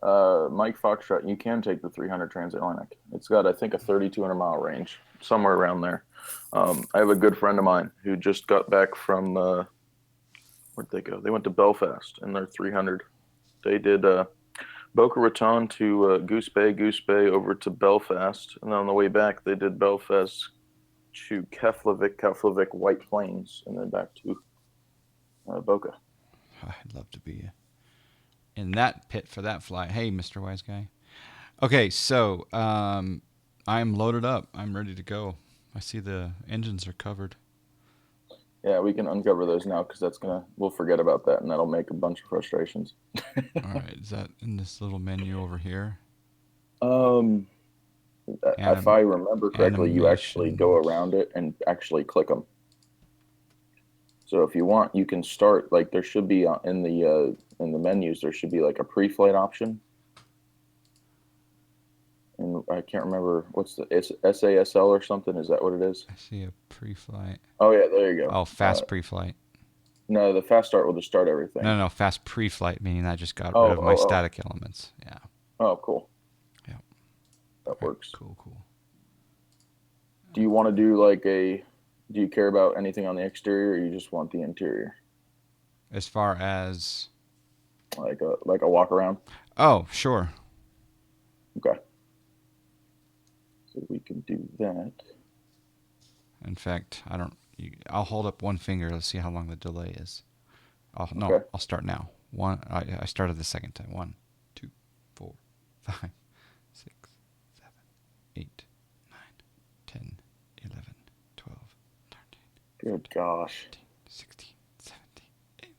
Mike Foxtrot, you can take the 300 transatlantic. It's got, I think, a 3,200 mile range, somewhere around there. I have a good friend of mine who just got back from where'd they go? They went to Belfast in their 300. They did Boca Raton to Goose Bay over to Belfast, and then on the way back they did Belfast to Keflavik, White Plains, and then back to Boca. I'd love to be in that pit for that flight. Hey, Mr. Wise Guy. Okay, so I'm loaded up. I'm ready to go. I see the engines are covered. Yeah, we can uncover those now because we'll forget about that, and that'll make a bunch of frustrations. All right, is that in this little menu over here? Um, if I remember correctly, you actually go Animations. around it and actually click them. So if you want, you can start like there should be in the menus there should be like a pre-flight option, and I can't remember what's the SASL or something. Is that what it is? I see a pre-flight. Oh yeah, there you Oh, go. fast pre-flight. No, the fast start will just start No, everything. no, no, fast pre-flight meaning I just got rid Oh of my oh oh static elements. Yeah. oh, cool. Yeah. That Okay. works. Cool. Cool. Do you want to do like a? Do you care about anything on the exterior, or you just want the interior, As far as like a walk around? oh, sure. Okay, so we can do that. In fact, I don't. I'll hold up one finger. Let's see how long the delay is. Oh no, Okay. I'll start now. One. I started the second time. 1, 2, 4, 5, 6, 7, 8, 9, 10, 11, 12, 13, Good gosh. 14, 16, 17, 18,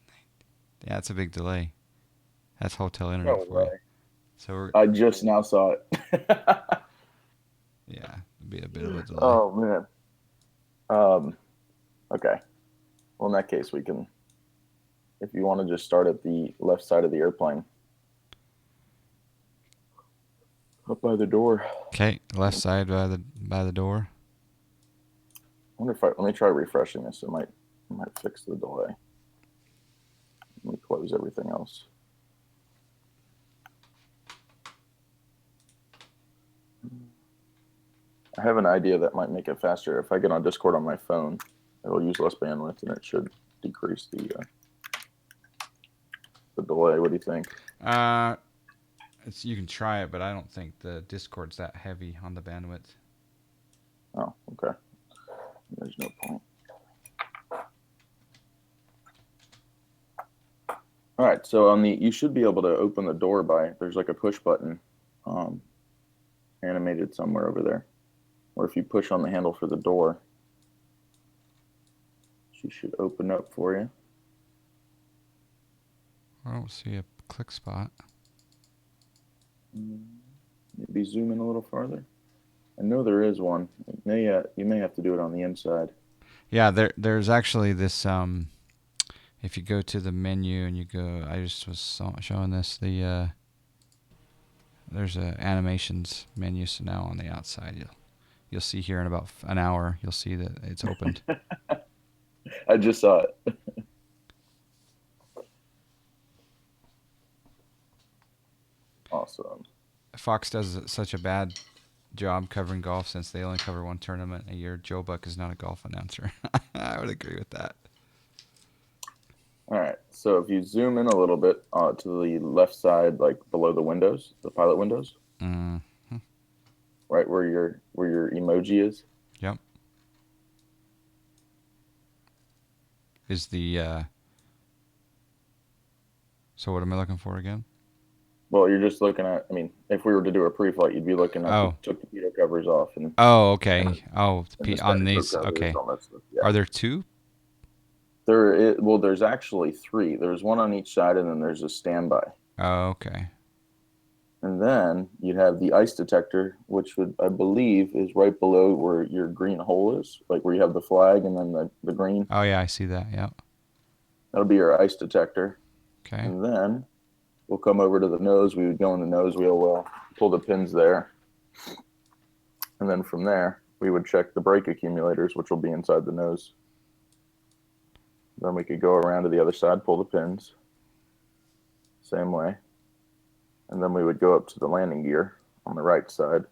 19. Yeah, it's a big delay. That's hotel internet No for you. way. So we're I just now saw it. yeah, it'll be a bit of a delay. Oh man. Um. Okay. Well, in that case, we can. If you want to just start at the left side of the airplane, up by the door. Okay, left I side by the door. wonder if I let me try refreshing this. It might fix the delay. Let me close everything else. I have an idea that might make it faster. If I get on Discord on my phone, it'll use less bandwidth and it should decrease the delay. What do you think? Uh, you can try it, but I don't think the Discord's that heavy on the bandwidth. Oh, okay. There's no point. All right. So you should be able to open the door by there's like a push button, um, animated somewhere over there. Or if you push on the handle for the door, she should open up for you. I don't see a click spot. Maybe zoom in a little farther. I know there is one. You may have to do it on the inside. Yeah, there's actually this. If you go to the menu and you go, I just was showing this. There's a animations menu. So now on the outside, you'll see here in about an hour, you'll see that it's opened. I just saw it. Awesome. Fox does such a bad job covering golf since they only cover one tournament a year. Joe Buck is not a golf announcer. I would agree with that. All right. So if you zoom in a little bit to the left side, like below the windows, the pilot windows, Mm, right where your emoji is. yep. Is the so what am I looking for again? Well, you're just looking at. I mean, if we were to do a pre-flight, you'd be looking at the Oh, torpedo covers off oh, and, okay. Oh, and the on static pro these. covers, Okay. all that stuff. Yeah. Are there two? Well, there's actually three. There's one on each side, and then there's a standby. Oh, okay. And then you'd have the ice detector, which would, I believe, is right below where your green hole is, like where you have the flag and then the green. Oh yeah, I see that. Yeah. That'll be your ice detector. Okay. And then we'll come over to the nose. We would go in the nose wheel well, pull the pins there. And then from there, we would check the brake accumulators, which will be inside the nose. Then we could go around to the other side, pull the pins, same way. And then we would go up to the landing gear on the right side.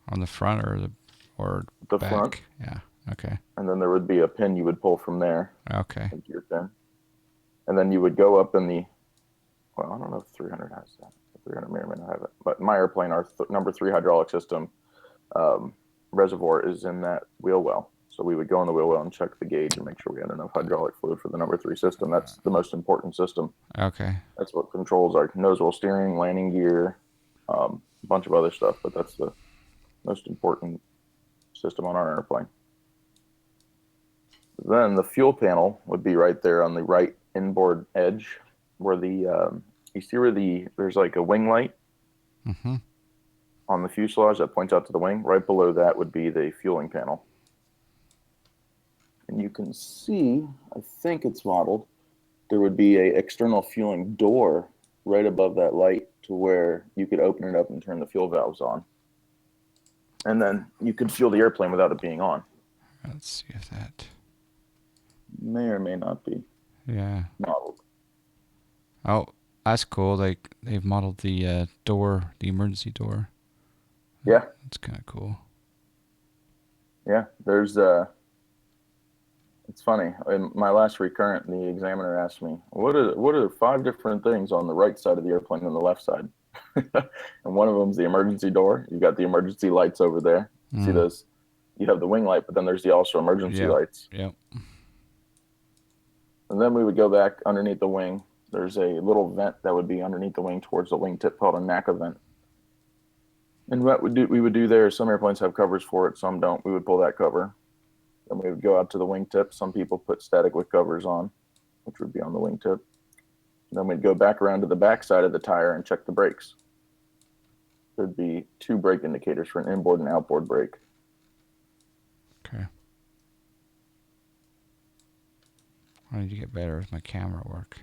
On the front or The back? front. Yeah. Okay. And then there would be a pin you would pull from there, Okay. a gear pin. And then you would go up in the, well, I don't know if 300 has that. 300 may or may not have it. But my airplane, our number 3 hydraulic system reservoir is in that wheel well. So we would go in the wheel well and check the gauge and make sure we had enough hydraulic fluid for the number 3 system. That's the most important system. Okay. That's what controls our nose wheel steering, landing gear, a bunch of other stuff. But that's the most important system on our airplane. Then the fuel panel would be right there on the right inboard edge, where you see where there's like a wing light Mm-hmm. on the fuselage that points out to the wing. Right below that would be the fueling panel. And you can see, I think it's modeled, there would be a external fueling door right above that light to where you could open it up and turn the fuel valves on. And then you could fuel the airplane without it being on. Let's see if that. May or may not be modeled. Oh, that's cool. They've modeled the door, the emergency door. Yeah. That's kind of cool. Yeah, there's it's funny. In my last recurrent, the examiner asked me, what are 5 different things on the right side of the airplane and the left side? And one of them is the emergency door. You got the emergency lights over there. See those? You have the wing light, but then there's the also emergency lights. Yep. And then we would go back underneath the wing. There's a little vent that would be underneath the wing towards the wingtip called a NACA vent. And what we would do there, some airplanes have covers for it, some don't. We would pull that cover. Then we would go out to the wingtip. Some people put static with covers on, which would be on the wingtip. Then we'd go back around to the back side of the tire and check the brakes. There'd be 2 brake indicators for an inboard and outboard brake. Okay. I need to get better with my camera work.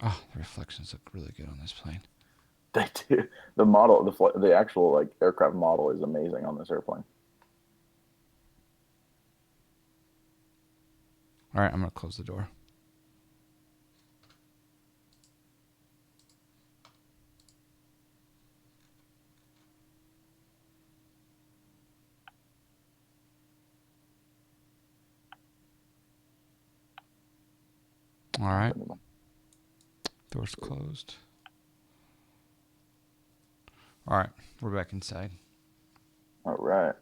Oh, the reflections look really good on this plane. They do. The model, the actual like aircraft model is amazing on this airplane. All right, I'm gonna close the door. All right. Door's closed. All right, we're back inside. All right.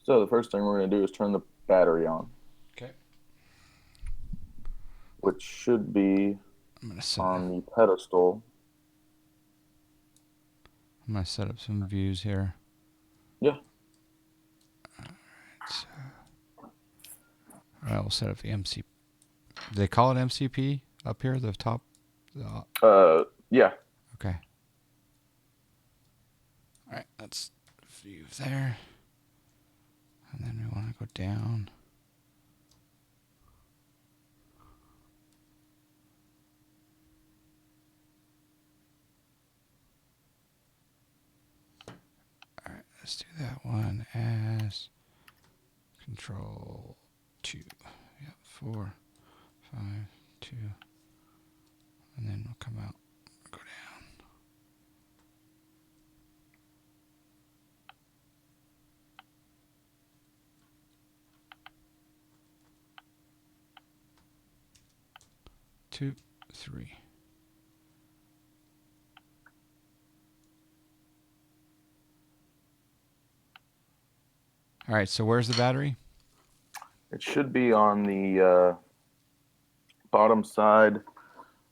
So the first thing we're going to do is turn the battery on. Okay. Which should be I'm gonna set on the pedestal. I'm gonna set up some views here. Yeah. All right. So, all right, we'll set up the MC. Do they call it MCP up here? The top. Yeah. Okay. All right, that's view there. And then we want to go down. All right, let's do that one as control 2. Yep, 4, 5, 2. And then we'll come out, go down. Two, 3. All right, so where's the battery? It should be on the bottom side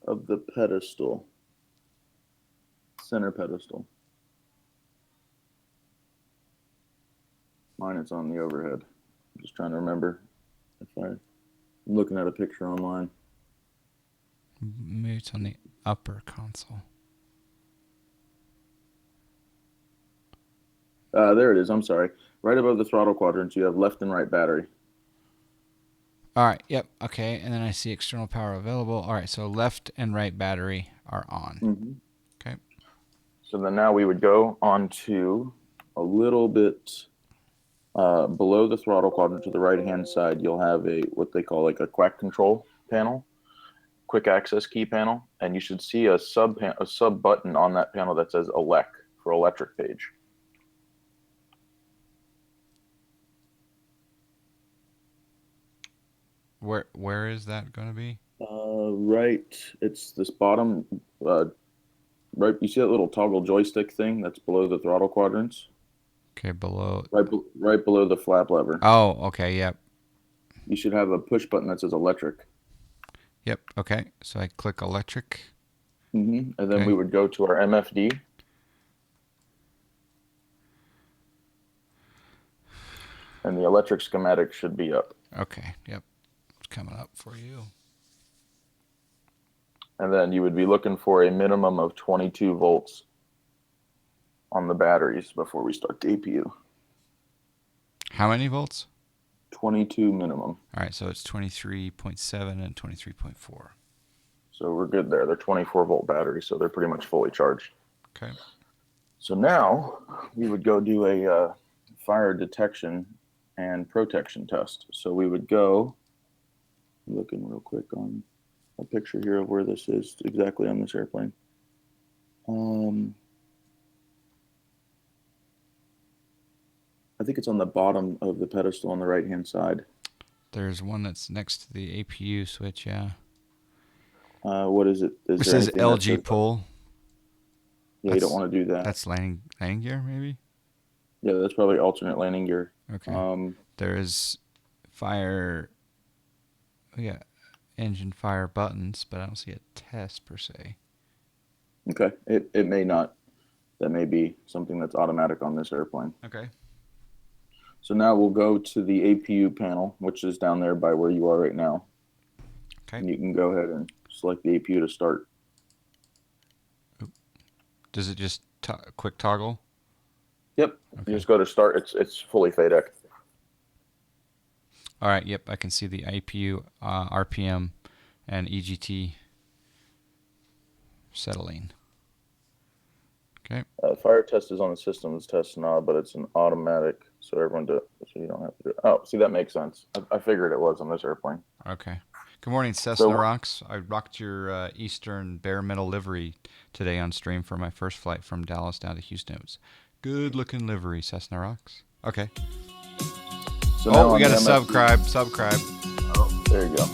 of the pedestal. Center pedestal. Mine is on the overhead. I'm just trying to remember if I'm looking at a picture online. Maybe it's on the upper console. There it is. I'm sorry. Right above the throttle quadrants, you have left and right battery. All right. Yep. Okay. And then I see external power available. All right. So left and right battery are on. Hmm. Okay. So then now we would go on to a little bit below the throttle quadrant to the right hand side. You'll have a what they call like a quack control panel, quick access key panel, and you should see a sub button on that panel that says elec for electric page. Where is that going to be? Right, it's this bottom uh, right. You see that little toggle joystick thing that's below the throttle quadrants, Okay. Below. right below the flap lever. Oh. Okay. Yep. You should have a push button that says electric. Yep. Okay. So I click electric. And then we Okay. would go to our MFD, and the electric schematic should be up. Okay. Yep. It's coming up for you. And then you would be looking for a minimum of 22 volts on the batteries before we start the APU. How many volts? 22 minimum. All right. So it's 23.7 and 23.4. So we're good there. They're 24-volt batteries, so they're pretty much fully charged. Okay. So now we would go do a fire detection and protection test. So we would go, looking real quick on a picture here of where this is exactly on this airplane. I think it's on the bottom of the pedestal on the right-hand side. There's one that's next to the APU switch. Yeah. What is it? Is It there says anything that LG says, pull. yeah, you don't want to do that. That's landing gear, maybe. Yeah, that's probably alternate landing gear. Okay. There is fire. Yeah, engine fire buttons, but I don't see a test per se. Okay, it may not. That may be something that's automatic on this airplane. Okay. So now we'll go to the APU panel, which is down there by where you are right now. Okay. And you can go ahead and select the APU to start. Does it just quick toggle? Yep. Okay. You just go to start. It's fully FADEC. All right. Yep. I can see the APU, RPM, and EGT settling. Okay. Fire test is on the systems test knob, but it's an automatic, so everyone do it. So you don't have to do it. Oh, see, that makes sense. I figured it was on this airplane. Okay. Good morning, Cessna So- Rocks. I rocked your Eastern bare metal livery today on stream for my first flight from Dallas down to Houston. It was good looking livery, Cessna Rocks. Okay. So now Oh, we on got the a MFD subscribe. Oh, there you go.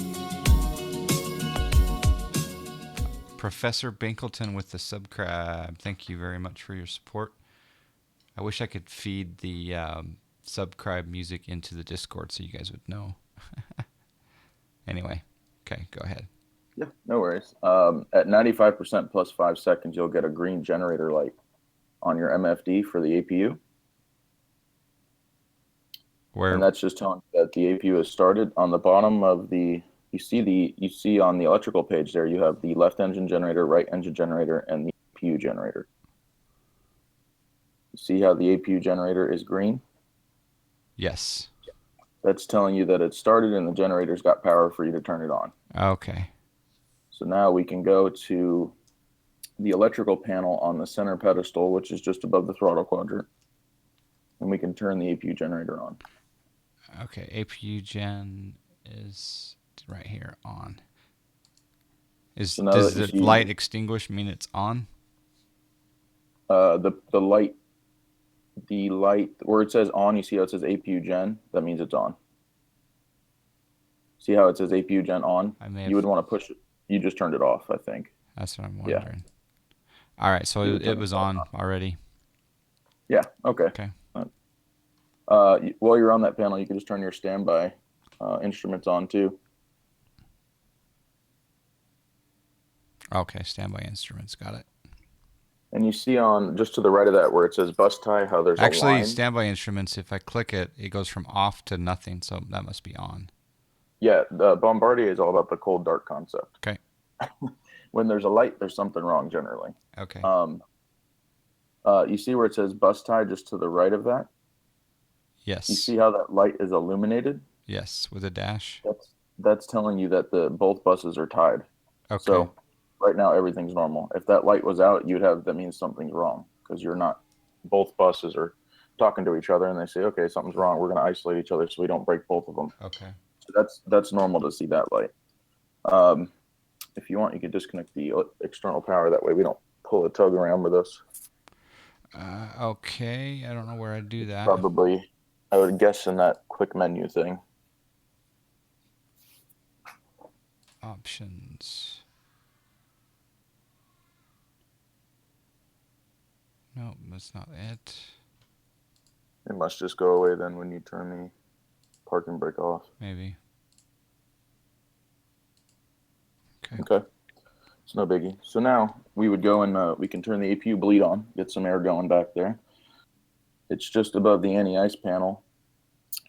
Professor Binkleton with the subscribe. Thank you very much for your support. I wish I could feed the subscribe music into the Discord so you guys would know. Anyway, okay, go ahead. Yeah, no worries. At 95% plus 5 seconds, you'll get a green generator light on your MFD for the APU. Where? And that's just telling you that the APU has started. On the bottom of the you see on the electrical page there, you have the left engine generator, right engine generator, and the APU generator. You see how the APU generator is green? Yes. That's telling you that it started and the generator's got power for you to turn it on. Okay. So now we can go to the electrical panel on the center pedestal, which is just above the throttle quadrant, and we can turn the APU generator on. Okay, APU gen is right here on. So now Does that you the see- light extinguish mean it's on? The light where it says on, you see how it says APU gen? That means it's on. See how it says APU gen on? You would want to push it. You just turned it off, I think. That's what I'm wondering. Yeah. All right, so it was on already. Yeah. Okay. Okay. While you're on that panel, you can just turn your standby instruments on too. Okay, standby instruments, got it. And you see on just to the right of that where it says bus tie, how there's Actually, a line. standby instruments, if I click it, it goes from off to nothing, so that must be on. Yeah, the Bombardier is all about the cold dark concept. Okay. When there's a light, there's something wrong generally. Okay. You see where it says bus tie just to the right of that? Yes. You see how that light is illuminated? Yes, with a dash. That's telling you that the both buses are tied. Okay. So right now everything's normal. If that light was out, you'd have that means something's wrong because you're not. Both buses are talking to each other, and they say, "Okay, something's wrong. We're going to isolate each other so we don't break both of them." Okay. So that's normal to see that light. Um, if you want, you can disconnect the external power. That way, we don't pull a tug around with us. Okay. I don't know where I'd do It's that. probably, I would guess, in that quick menu thing. Options. Nope, that's not it. It must just go away then when you turn the parking brake off. Maybe. Okay. Okay, it's no biggie. So now we would go and we can turn the APU bleed on, get some air going back there. It's just above the anti-ice panel.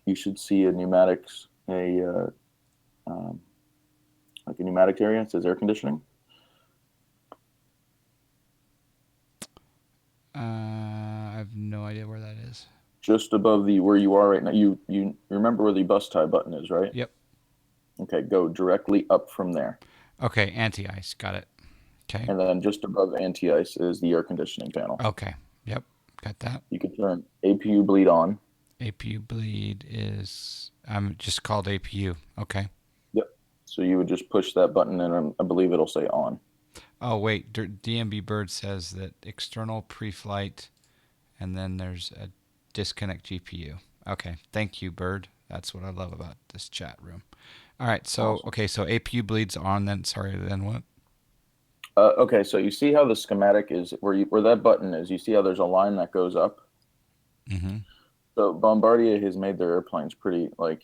You should see a pneumatics, um, like a pneumatic area. It says air conditioning. I have no idea where that is. Just above the where you are right now. You remember where the bus tie button is, right? Yep. Okay, go directly up from there. Okay, anti-ice. Got it. Okay. And then just above anti-ice is the air conditioning panel. Okay. Yep. Got that. You can turn APU bleed on. APU bleed is I'm just called APU. Okay. Yep. So you would just push that button and I believe it'll say on. Oh wait, DMB Bird says that external pre-flight, and then there's a disconnect GPU. Okay, thank you, Bird. That's what I love about this chat room. All right, so Awesome. okay, so APU bleeds on. Then sorry, then what? Okay, so you see how the schematic is where that button is. You see how there's a line that goes up. Mm-hmm. So Bombardier has made their airplanes pretty like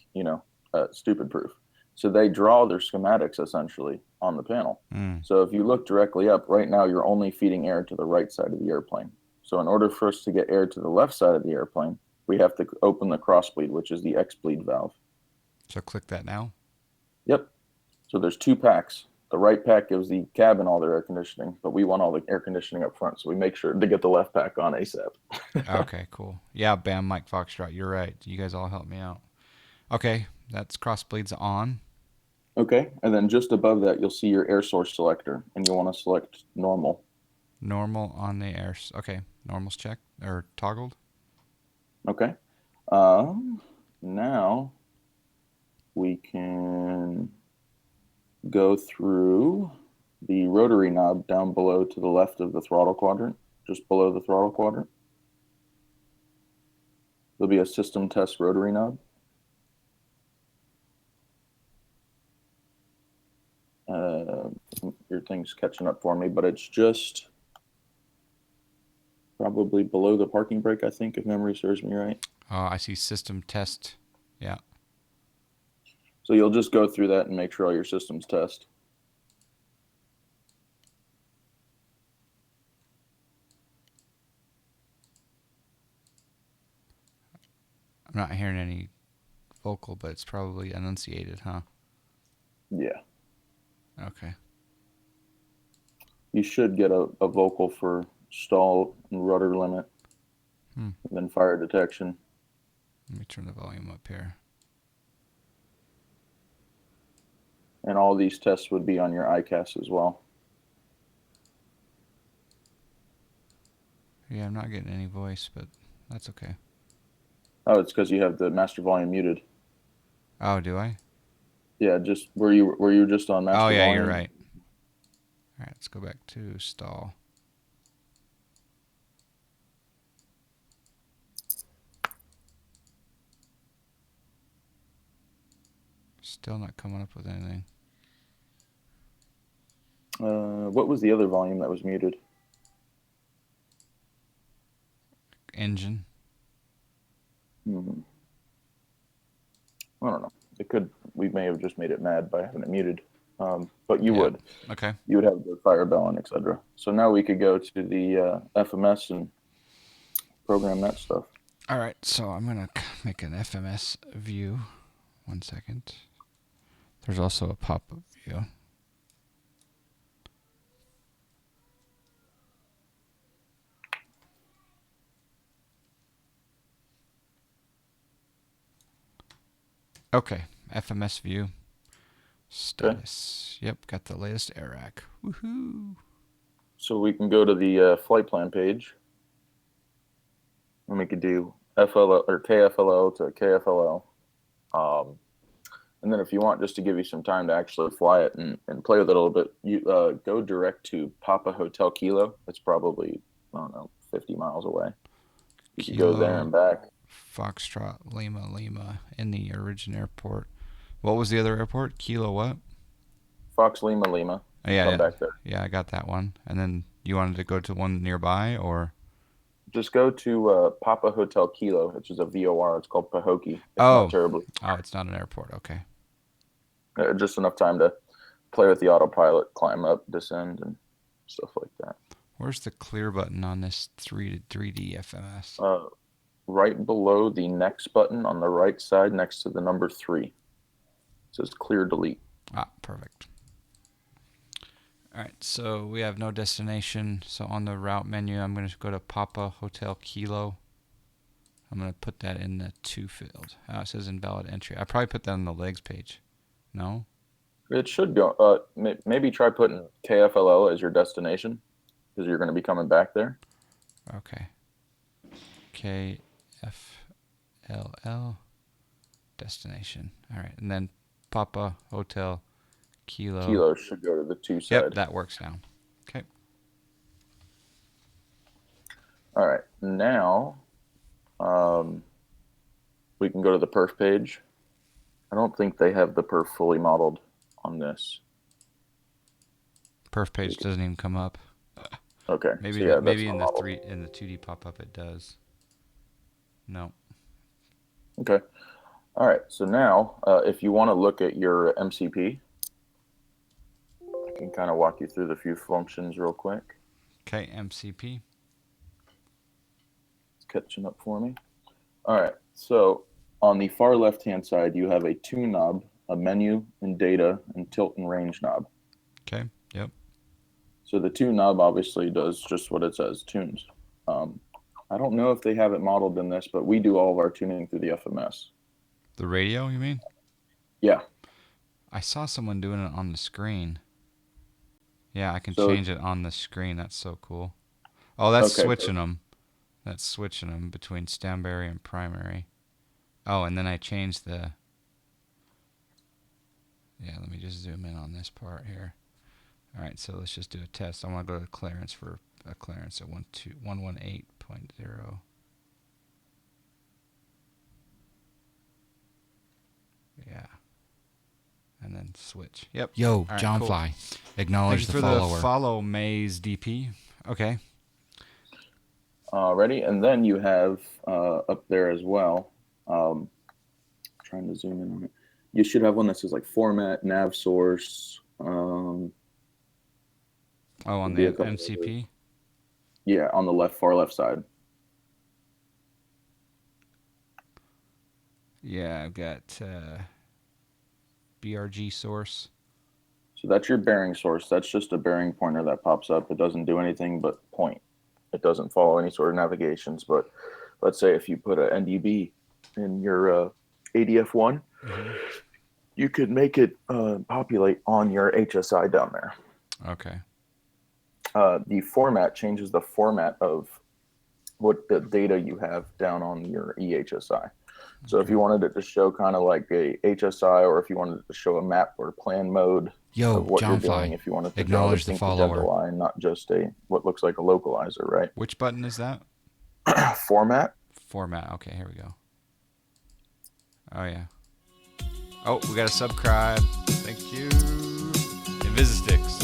stupid proof. So they draw their schematics essentially on the panel. Mm. So if you look directly up, right now you're only feeding air to the right side of the airplane. So in order for us to get air to the left side of the airplane, we have to open the cross bleed, which is the X bleed valve. So click that now. Yep. So there's two packs. The right pack gives the cabin all their air conditioning, but we want all the air conditioning up front, so we make sure to get the left pack on ASAP. Okay, cool. Yeah, bam, Mike Foxtrot. You're right. You guys all helped me out. Okay, that's cross bleeds on. Okay, and then just above that, you'll see your air source selector, and you want to select normal. Normal on the air. Okay, normal's checked or toggled. Okay. Now we can go through the rotary knob down below to the left of the throttle quadrant, just below the throttle quadrant. There'll be a system test rotary knob. Uh, your thing's catching up for me, but it's just probably below the parking brake, I think, if memory serves me right. Oh, I see system test. Yeah. So you'll just go through that and make sure all your systems test. I'm not hearing any vocal, but it's probably enunciated, huh? Yeah. Okay. You should get a vocal for stall and rudder limit, Hmm. and then fire detection. Let me turn the volume up here. And all these tests would be on your ICAS as well. Yeah, I'm not getting any voice, but that's okay. Oh, it's because you have the master volume muted. Oh, do I? Yeah, just were you just on Oh, master yeah, you're volume? right. All right, let's go back to stall. Still not coming up with anything. What was the other volume that was muted? Engine. Hmm. I don't know. It could. We may have just made it mad by having it muted. But you Yeah. would. Okay. You would have the fire bell on, etc. So now we could go to the FMS and program that stuff. All right, so I'm going to make an FMS view. 1 second. There's also a pop-up view. Okay, FMS view. Okay. Status. Yep, got the latest AirRack. Woohoo! So we can go to the flight plan page, and we could do FLL or KFLO to KFLO. And then if you want, just to give you some time to actually fly it and play with it a little bit, you go direct to Papa Hotel Kilo. It's probably, I don't know, 50 miles away. You could go there Kilo and back. Foxtrot Lima Lima in the origin airport. What was the other airport? Kilo what? Fox Lima Lima. Oh, yeah, Come yeah. back there. Yeah, I got that one. And then you wanted to go to one nearby, or? Just go to Papa Hotel Kilo, which is a VOR. It's called Pahokee. It's not Oh, terribly. oh, it's not an airport. Okay. Just enough time to play with the autopilot, climb up, descend, and stuff like that. Where's the clear button on this 3D FMS? Right below the next button on the right side, next to the number 3, it says clear delete. Ah, perfect. All right, so we have no destination. So on the route menu, I'm going to go to Papa Hotel Kilo. I'm going to put that in the to field. Oh, it says invalid entry. I probably put that on the legs page. No? It should go. Maybe try putting KFLL as your destination because you're going to be coming back there. Okay. KFLL destination. All right, and then Papa Hotel Kilo. Kilo should go to the 2 side. Yep, that works now. Okay. All right, now we can go to the perf page. I don't think they have the perf fully modeled on this. Perf page doesn't even come up. Okay. Maybe so yeah, maybe that's in not the modeled. 2D pop up it does. No. Okay. All right. So now, if you want to look at your MCP, I can kind of walk you through the few functions real quick. Okay, MCP. It's catching up for me. All right. So on the far left-hand side, you have a tune knob, a menu, and data, and tilt and range knob. Okay. Yep. So the tune knob obviously does just what it says, tunes. I don't know if they have it modeled in this, but we do all of our tuning through the FMS. The radio, you mean? Yeah. I saw someone doing it on the screen. Yeah, I can So change it on the screen. That's so cool. Oh, that's okay. switching them. That's switching them between Stanberry and primary. Oh, and then I changed the... Yeah, let me just zoom in on this part here. All right, so let's just do a test. I want to go to clearance for a clearance at 118.0. Yeah. And then switch. Yep. Yo, right, John cool. Fly. Thank Acknowledge you the for follower. the follow Maze DP. Okay. Ready? And then you have up there as well, trying to zoom in on it. You should have one that says like format, nav source. Oh, on the MCP? Yeah, on the far left side. Yeah, I've got BRG source. So that's your bearing source. That's just a bearing pointer that pops up. It doesn't do anything but point. It doesn't follow any sort of navigations. But let's say if you put an NDB in your ADF1, you could make it populate on your HSI down there. Okay. The format changes the format of what the data you have down on your EHSI. So if you wanted it to show kind of like a HSI, or if you wanted it to show a map or plan mode Yo, of what John you're Fly. doing, if you wanted to Acknowledge draw the distinct agenda follower. line, not just a what looks like a localizer, right? Which button is that? Format. Format. Okay, here we go. Oh, yeah. Oh, we got a subscribe. Thank you. Invisisticks.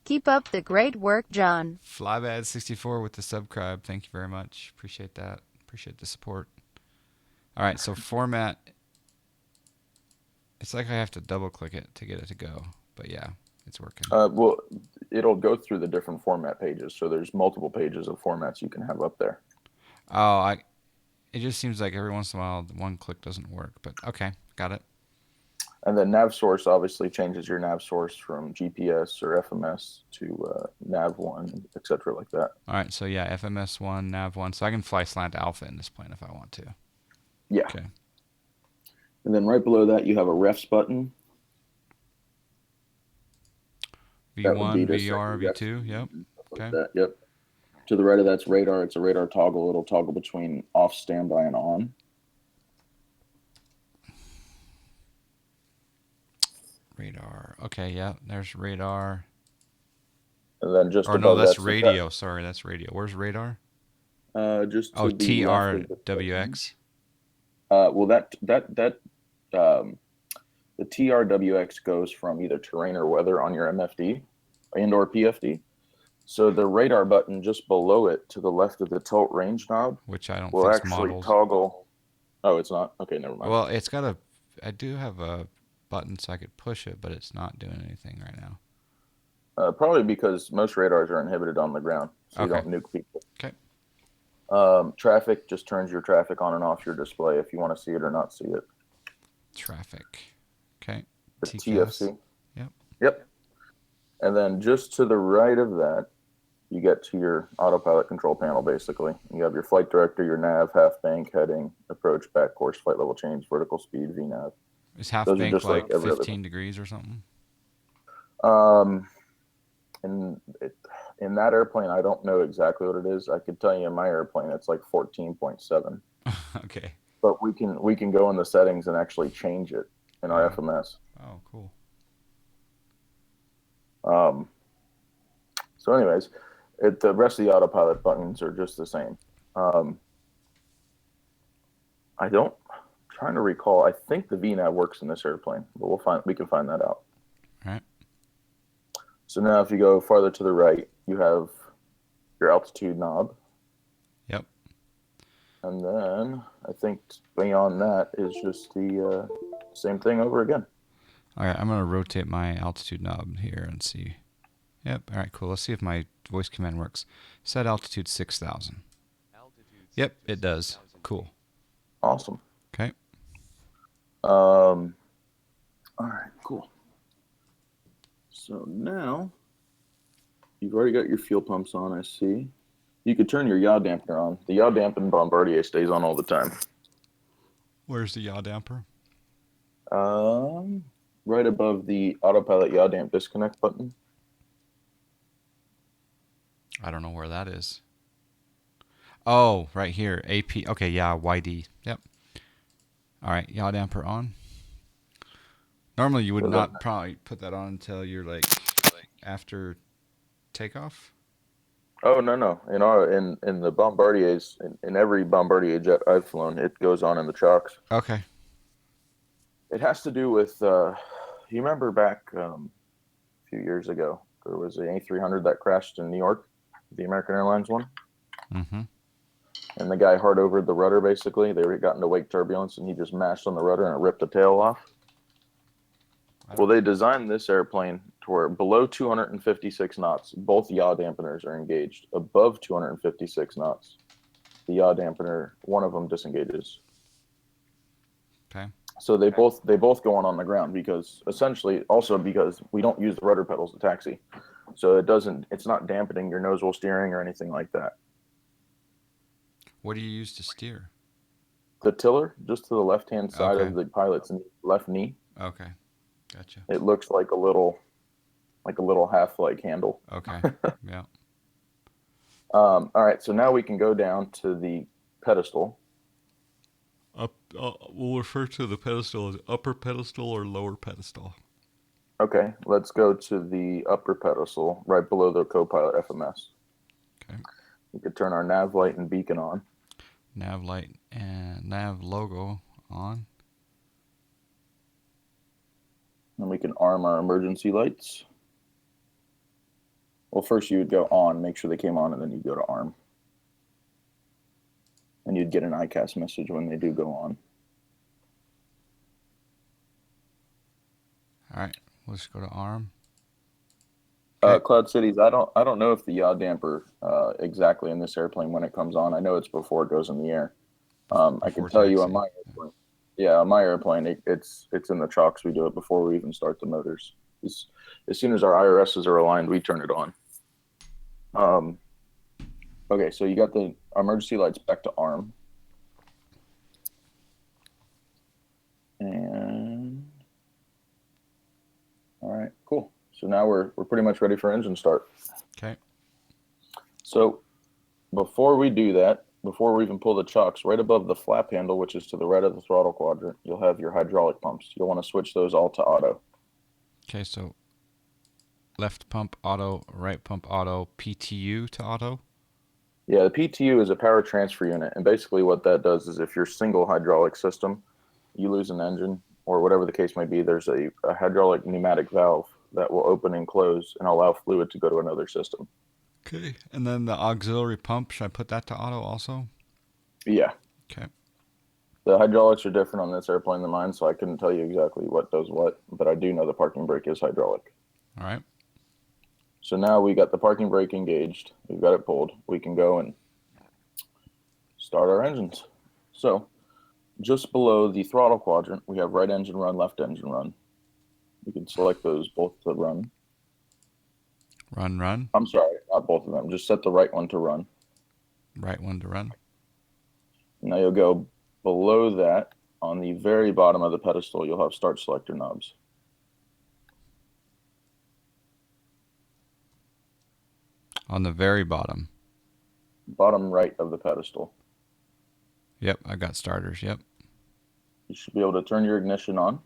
Keep up the great work, John. Flybad64 with the subscribe. Thank you very much. Appreciate that. Appreciate the support. All right, so format. It's like I have to double click it to get it to go. But yeah, it's working. Well, it'll go through the different format pages. So there's multiple pages of formats you can have up there. Oh, it just seems like every once in a while one click doesn't work. But okay, got it. And then nav source obviously changes your nav source from GPS or FMS to nav1, etc. like that. All right, so yeah, FMS1, nav1. So I can fly slant alpha in this plane if I want to. Yeah. Okay. And then right below that, you have a refs button. That would be V1, to set VR, your refs V2. Yep. and stuff like Okay. that. Yep. To the right of that's radar. It's a radar toggle. It'll toggle between off, standby, and on. Radar. Okay. Yeah. There's radar. And then just Or no, above that's that's radio. Sorry, that's radio. Where's radar? just Oh, to the left of the TRWX. well, the TRWX goes from either terrain or weather on your MFD and or PFD. So the radar button just below it to the left of the tilt range knob Which I don't will think's actually models. toggle. Oh, it's not? Okay, never mind. Well, it's got a. I do have a button so I could push it, but it's not doing anything right now. Probably because most radars are inhibited on the ground, so you Okay. don't nuke people. Okay. Traffic just turns your traffic on and off your display if you want to see it or not see it. Traffic. Okay. The TCAS. TFC. Yep. Yep. And then just to the right of that, you get to your autopilot control panel, basically. You have your flight director, your nav, half bank, heading, approach, back course, flight level change, vertical speed, VNAV. Is half Those are bank just like like every other 15 degrees or something? In in that airplane, I don't know exactly what it is. I could tell you in my airplane, it's like 14.7. Okay. But we can go in the settings and actually change it in our FMS. Oh, cool. So, anyways, the rest of the autopilot buttons are just the same. I don't. I'm trying to recall. I think the VNAV works in this airplane, but we can find that out. All right. So now, if you go farther to the right, you have your altitude knob. Yep. And then I think beyond that is just the same thing over again. All right. I'm going to rotate my altitude knob here and see. Yep. All right. Cool. Let's see if my voice command works. Set altitude 6,000. Yep. It does. Cool. Awesome. Okay. All right. Cool. So now you've already got your fuel pumps on, I see. You could turn your yaw dampener on. The yaw dampened Bombardier stays on all the time. Where's the yaw damper? Right above the autopilot yaw damp disconnect button. I don't know where that is. Oh, right here. AP. Okay, yeah, YD. Yep. All right, yaw damper on. Normally, you would not probably put that on until you're like after takeoff. Oh no! In the Bombardiers, in every Bombardier jet I've flown, it goes on in the chocks. Okay. It has to do with you remember back a few years ago there was an A300 that crashed in New York, the American Airlines one. Mm-hmm. And the guy hard overed the rudder. Basically, they got into wake turbulence, and he just mashed on the rudder and it ripped the tail off. Well, they designed this airplane to where below 256 knots, both yaw dampeners are engaged. Above 256 knots, the yaw dampener, one of them disengages. Okay. So they both go on the ground because because we don't use the rudder pedals to taxi, so it's not dampening your nose while steering or anything like that. What do you use to steer? The tiller, just to the left-hand side of the pilot's left knee. Okay. Gotcha. It looks like a little half like handle. Okay. Yeah. All right, so now we can go down to the pedestal. We'll refer to the pedestal as upper pedestal or lower pedestal. Okay, let's go to the upper pedestal, right below the co-pilot FMS. Okay. We could turn our nav light and beacon on. Nav light and nav logo on. And we can arm our emergency lights. Well, first you would go on, make sure they came on, and then you'd go to arm. And you'd get an ICAS message when they do go on. All right, let's go to arm. Cloud Cities, I don't know if the yaw damper exactly in this airplane when it comes on. I know it's before it goes in the air. I can tell you on my airplane. Yeah, on my airplane, it's in the chocks. We do it before we even start the motors. As soon as our IRSs are aligned, we turn it on. Okay, so you got the emergency lights back to arm. And right, cool. So now we're pretty much ready for engine start. Okay. So before we do that, before we even pull the chocks, right above the flap handle, which is to the right of the throttle quadrant, you'll have your hydraulic pumps. You'll want to switch those all to auto. Okay, so left pump auto, right pump auto, PTU to auto. Yeah, the PTU is a power transfer unit, and basically what that does is if your single hydraulic system, you lose an engine or whatever the case may be, there's a hydraulic pneumatic valve that will open and close and allow fluid to go to another system. Okay. And then the auxiliary pump, should I put that to auto also? Yeah, Okay. the hydraulics are different on this airplane than mine, so I couldn't tell you exactly what does what, but I do know the parking brake is hydraulic. All right. So now we got the parking brake engaged. We've got it pulled. We can go and start our engines. So just below the throttle quadrant, we have right engine run, left engine run. You can select those both to run. Run, run. I'm sorry, not both of them. Just set the right one to run. Right one to run. Now you'll go below that on the very bottom of the pedestal. You'll have start selector knobs. On the very bottom. Bottom right of the pedestal. Yep, I got starters. Yep. You should be able to turn your ignition on,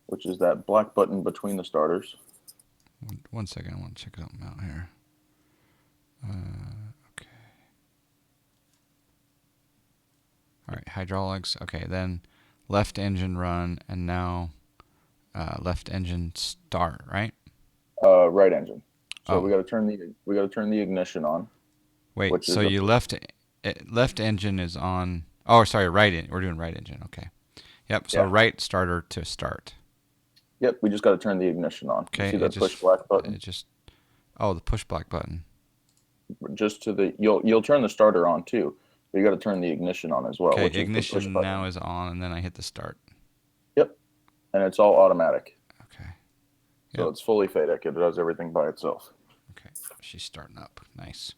which is that black button between the starters. One second, I want to check something out here. Okay. All right, hydraulics. Okay, then left engine run, and now left engine start. Right? Right engine. So Oh, we got to turn the ignition on. wait. Which So is you left engine is on. Oh, sorry, we're doing right engine. Okay. Yep. So Yeah. right starter to start. Yep, we just got to turn the ignition on. Okay. You see that push black button? The push black button. Just to the you'll turn the starter on too, but you got to turn the ignition on as well, Okay, which is the push ignition button. now is on, and then I hit the start. Yep, and it's all automatic, Okay. so Yep. it's fully FADEC. It does everything by itself. Okay. She's starting up. Nice.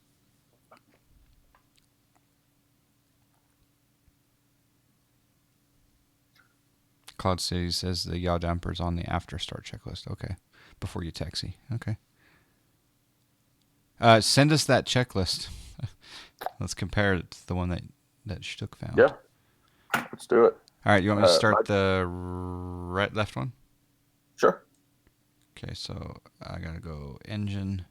Cloud City says the yaw damper's on the after start checklist. Okay. Before you taxi. Okay. Send us that checklist. Let's compare it to the one that Shtuk found. Yeah, let's do it. All right. You want me to start the left one? Sure. Okay. So I got to go engine.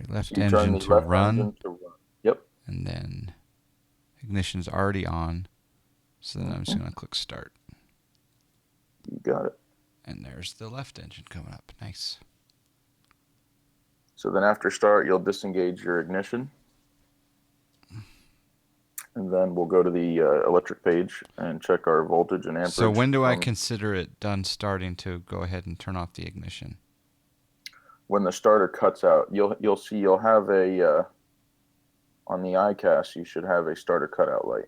Left engine to run. Engine to run. Yep. And then ignition's already on. So then I'm just going to click start. You got it. And there's the left engine coming up. Nice. So then after start, you'll disengage your ignition. And then we'll go to the electric page and check our voltage and amperage. So when do I consider it done starting to go ahead and turn off the ignition? When the starter cuts out, you'll have a on the iCast, you should have a starter cutout light.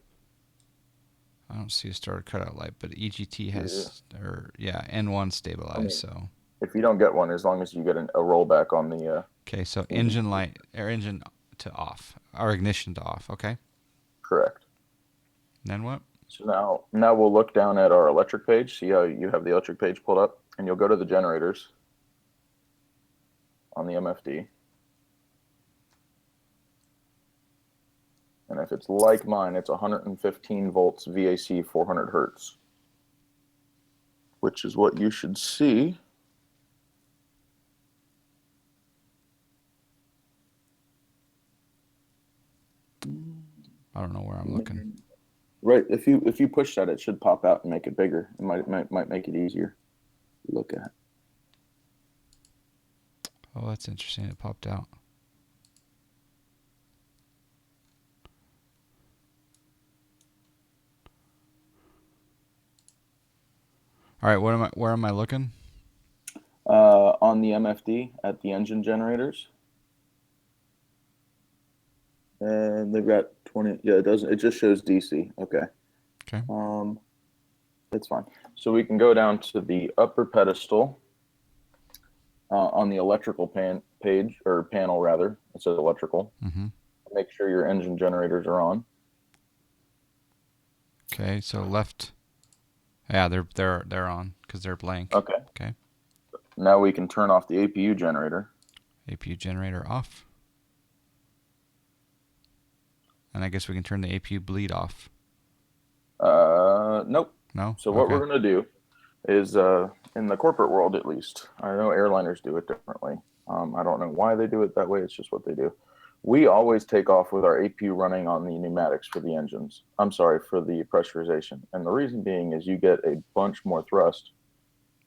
I don't see a starter cutout light, but EGT has N1 stabilized. So if you don't get one, as long as you get a rollback on the okay, so engine light or engine to off or ignition to off. Okay. Correct. And then what? So now we'll look down at our electric page. See how you have the electric page pulled up, and you'll go to the generators on the MFD. And if it's like mine, it's 115 volts VAC 400 hertz, which is what you should see. I don't know where I'm looking. Right, if you push that, it should pop out and make it bigger. It might make it easier to look at. Oh, that's interesting. It popped out. All right, where am I looking? On the MFD at the engine generators. And they've got 20. Yeah, it doesn't. It just shows DC. Okay. Okay. That's fine. So we can go down to the upper pedestal on the electrical page or panel rather. It says electrical. Mm-hmm. Make sure your engine generators are on. Okay, so left Yeah, they're on because they're blank. Okay. Okay. Now we can turn off the APU generator. APU generator off. And I guess we can turn the APU bleed off. Nope. No? So what Okay. we're going to do is, in the corporate world at least, I know airliners do it differently. I don't know why they do it that way. It's just what they do. We always take off with our APU running on the pneumatics for the engines. I'm sorry, for the pressurization. And the reason being is you get a bunch more thrust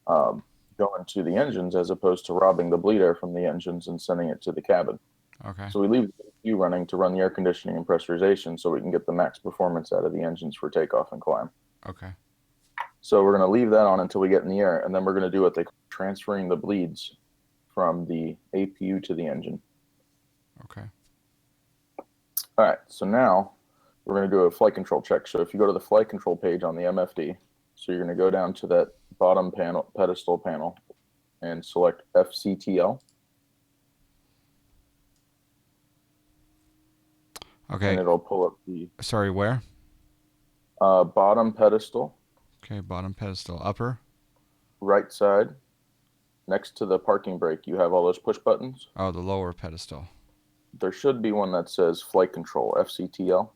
um, going to the engines as opposed to robbing the bleed air from the engines and sending it to the cabin. Okay. So we leave the APU running to run the air conditioning and pressurization so we can get the max performance out of the engines for takeoff and climb. Okay. So we're going to leave that on until we get in the air, and then we're going to do what they call transferring the bleeds from the APU to the engine. Okay. All right, so now we're going to do a flight control check. So if you go to the flight control page on the MFD, so you're going to go down to that bottom panel, pedestal panel, and select FCTL. Okay. And it'll pull up the Sorry, where? bottom pedestal, Okay, bottom pedestal. Upper? right side, next to the parking brake. You have all those push buttons. Oh, the lower pedestal. There should be one that says flight control, FCTL.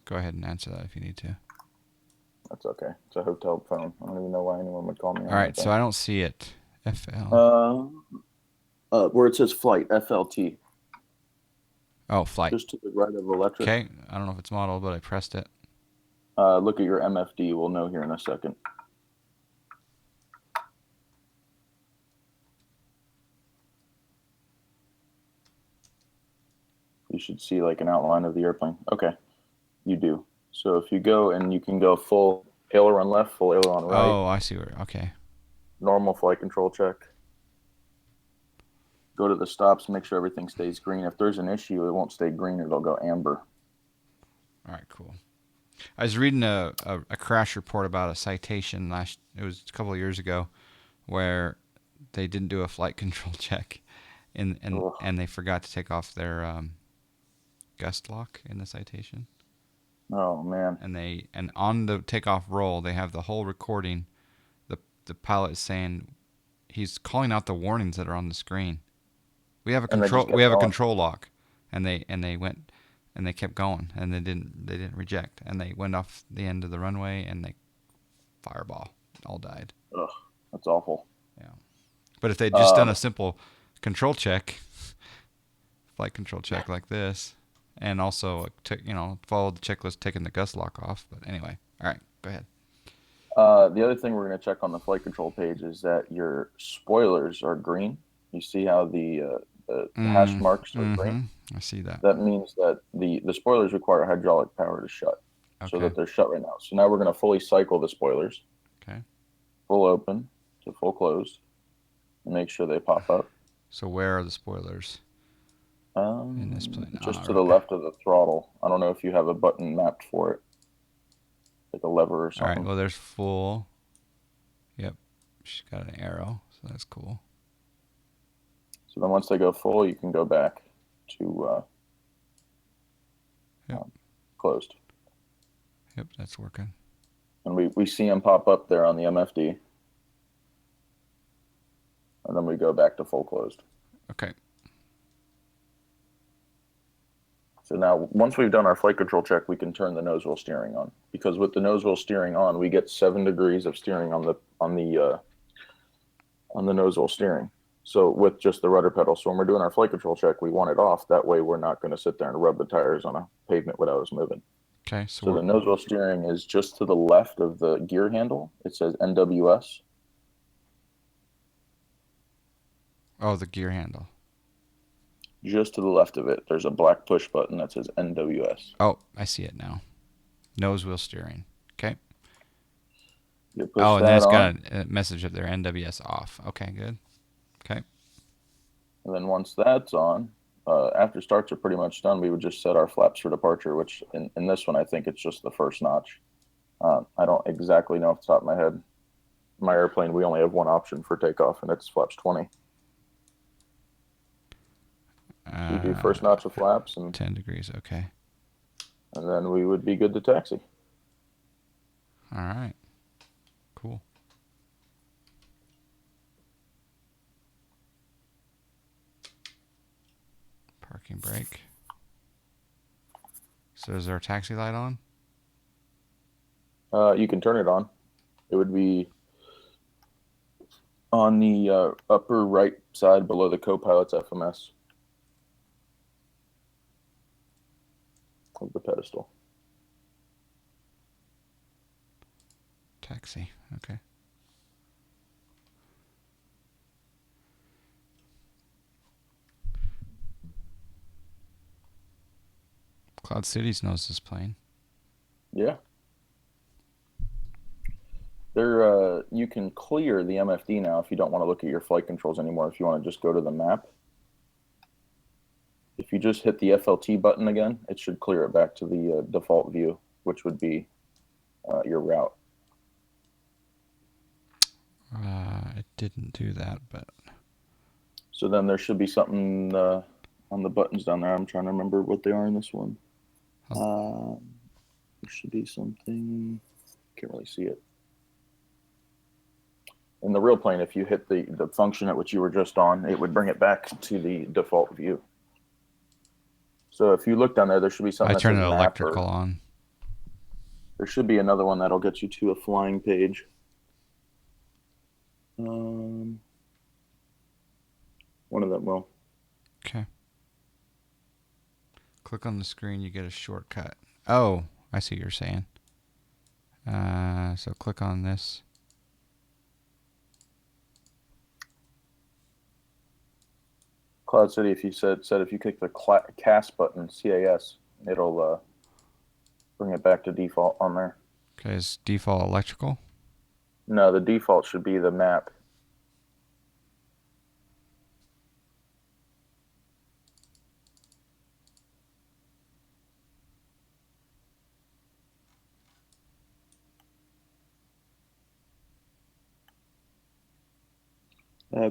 Go ahead and answer that if you need to. That's okay. It's a hotel phone. I don't even know why anyone would call me. All right, so I don't see it. FL. Where it says flight, FLT, Oh, flight. just to the right of electric. Okay. I don't know if it's model, but I pressed it. Look at your MFD. We'll know here in a second. You should see like an outline of the airplane. Okay, you do. So if you go and you can go full aileron left, full aileron right, Oh, I see where. Okay. normal flight control check. Go to the stops, make sure everything stays green. If there's an issue, it won't stay green, it'll go amber. All right, cool. I was reading a crash report about a citation it was a couple of years ago where they didn't do a flight control check and they forgot to take off their gust lock in the citation. Oh man. And on the takeoff roll they have the whole recording. The pilot is saying he's calling out the warnings that are on the screen. We have a control lock, and they went and they kept going and they didn't reject and they went off the end of the runway and they fireball all died. Ugh, that's awful. Yeah, but if they'd just done a simple control check, flight control check like this, and also followed the checklist taking the gust lock off. But anyway, all right, go ahead. The other thing we're going to check on the flight control page is that your spoilers are green. You see how the hash marks are green? I see that. That means that the spoilers require hydraulic power to shut. Okay. So that they're shut right now. So now we're going to fully cycle the spoilers. Okay. Full open to full closed. And make sure they pop up. So where are the spoilers? In this plane? Just to the left of the throttle. I don't know if you have a button mapped for it. Like a lever or something. All right, well, there's full. Yep, she's got an arrow, so that's cool. So then once they go full, you can go back to closed. Yep, that's working. And we see them pop up there on the MFD. And then we go back to full closed. Okay. So now, once we've done our flight control check, we can turn the nose wheel steering on. Because with the nose wheel steering on, we get 7 degrees of steering on the nose wheel steering. So with just the rudder pedal. So when we're doing our flight control check, we want it off. That way, we're not going to sit there and rub the tires on a pavement without us moving. Okay. So the nose wheel steering is just to the left of the gear handle. It says NWS. Oh, the gear handle. Just to the left of it, there's a black push button that says NWS. Oh, I see it now. Nose wheel steering. Okay. Oh, and then it's got a message up there, NWS off. Okay, good. Okay. And then once that's on, after starts are pretty much done, we would just set our flaps for departure, which in this one, I think it's just the first notch. I don't exactly know off the top of my head. My airplane, we only have one option for takeoff, and it's flaps 20. do first notch of flaps, and 10 degrees. Okay. then we would be good to taxi. All right. Cool. Parking brake. So is there a taxi light on? You can turn it on. It would be on the upper right side below the co-pilot's FMS of the pedestal. Taxi. Okay. Cloud Cities knows this plane. Yeah. You can clear the MFD now if you don't want to look at your flight controls anymore. If you want to just go to the map, if you just hit the FLT button again, it should clear it back to the default view, which would be your route. It didn't do that, but So then there should be something on the buttons down there. I'm trying to remember what they are in this one. There should be something. Can't really see it. In the real plane, if you hit the function at which you were just on, it would bring it back to the default view. So if you look down there, there should be something. I turned the electrical on. There should be another one that'll get you to a flying page. One of them will. Okay. Click on the screen, you get a shortcut. Oh, I see what you're saying. So click on this. Cloud City, if you said if you click the CAS button, CAS, it'll bring it back to default on there. Okay, is default electrical? No, the default should be the map.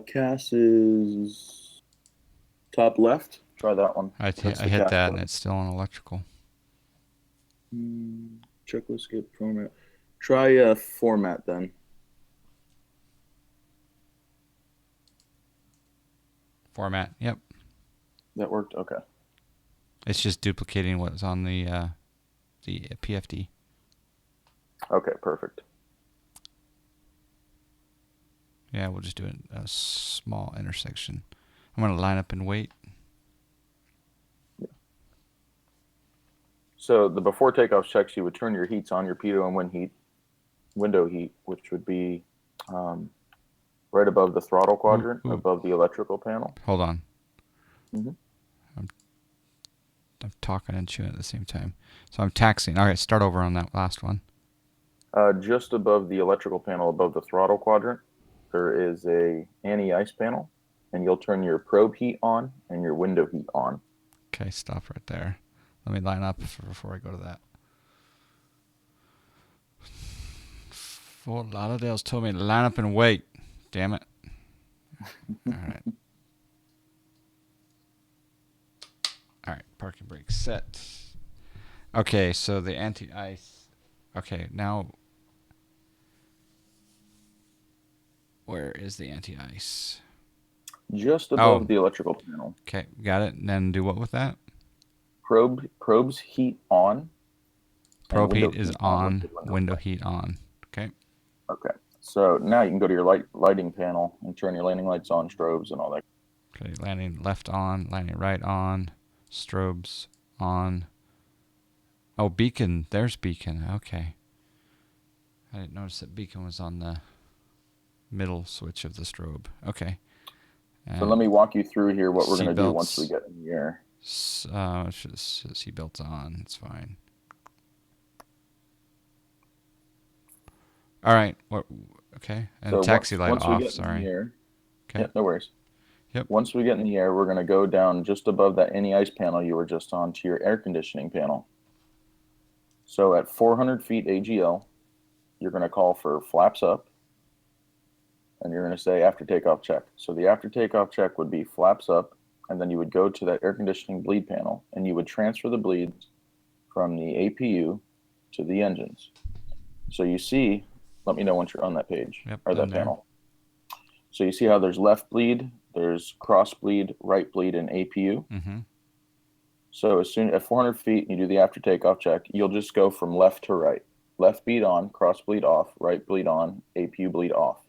CAS is top left. Try that one. I hit that and it's still on electrical. Checklist get format. Try format then. Format, yep. That worked? Okay. It's just duplicating what's on the PFD. Okay, perfect. Yeah, we'll just do a small intersection. I'm going to line up and wait. Yeah. So the before takeoff checks, you would turn your heats on, your pitot and window heat, which would be right above the throttle quadrant, above the electrical panel. Hold on. Mm-hmm. I'm talking and chewing at the same time. So I'm taxiing. All right, start over on that last one. Just above the electrical panel, above the throttle quadrant, there is a anti-ice panel, and you'll turn your probe heat on and your window heat on. Okay, stop right there. Let me line up before I go to that. Fort Lauderdale's told me to line up and wait. Damn it. All right. All right, parking brake set. Okay, so the anti-ice. Okay, now where is the anti-ice? Just above the electrical panel. Okay, got it. And then do what with that? Probe's heat on. Probe heat is on. Window heat on. Okay. Okay. So now you can go to your lighting panel and turn your landing lights on, strobes, and all that. Okay, landing left on, landing right on, strobes on. Oh, beacon. There's beacon. Okay. I didn't notice that beacon was on the middle switch of the strobe. Okay. So let me walk you through here what we're going to do once we get in the air. Seatbelts on. It's fine. All right. Okay. And so taxi light off. Sorry. Okay. Yeah, no worries. Yep. Once we get in the air, we're going to go down just above that anti-ice panel you were just on to your air conditioning panel. So at 400 feet AGL, you're going to call for flaps up, and you're going to say after takeoff check. So the after takeoff check would be flaps up and then you would go to that air conditioning bleed panel, and you would transfer the bleeds from the APU to the engines. So you see, let me know once you're on that page Yep, or I'm that there. panel. So you see how there's left bleed, there's cross bleed, right bleed, and APU. Mm-hmm. So as soon at 400 feet, you do the after takeoff check. You'll just go from left to right. Left bleed on, cross bleed off, right bleed on, APU bleed off.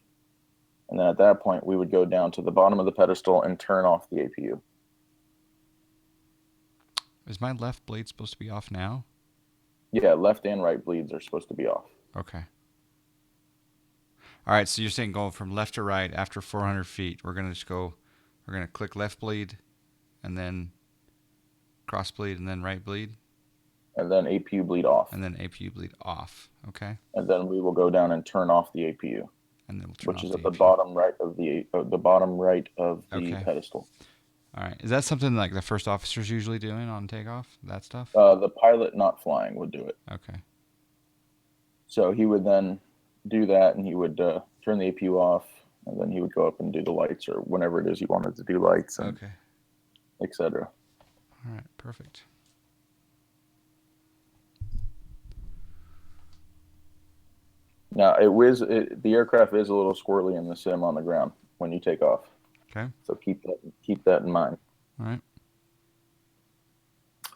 And then at that point, we would go down to the bottom of the pedestal and turn off the APU. Is my left bleed supposed to be off now? Yeah, left and right bleeds are supposed to be off. Okay. All right, so you're saying going from left to right after 400 feet. We're going to click left bleed and then cross bleed and then right bleed And then APU bleed off. and then APU bleed off. Okay. And then we will go down and turn off the APU, And then we'll turn which off is the at the APU. bottom right of the Okay. pedestal. All right. Is that something like the first officer's usually doing on takeoff? That stuff? The pilot not flying would do it. Okay. So he would then do that, and he would turn the APU off, and then he would go up and do the lights, or whenever it is he wanted to do lights, and Okay. etc. All right. Perfect. Now the aircraft is a little squirrely in the sim on the ground when you take off. Okay. So keep that in mind. All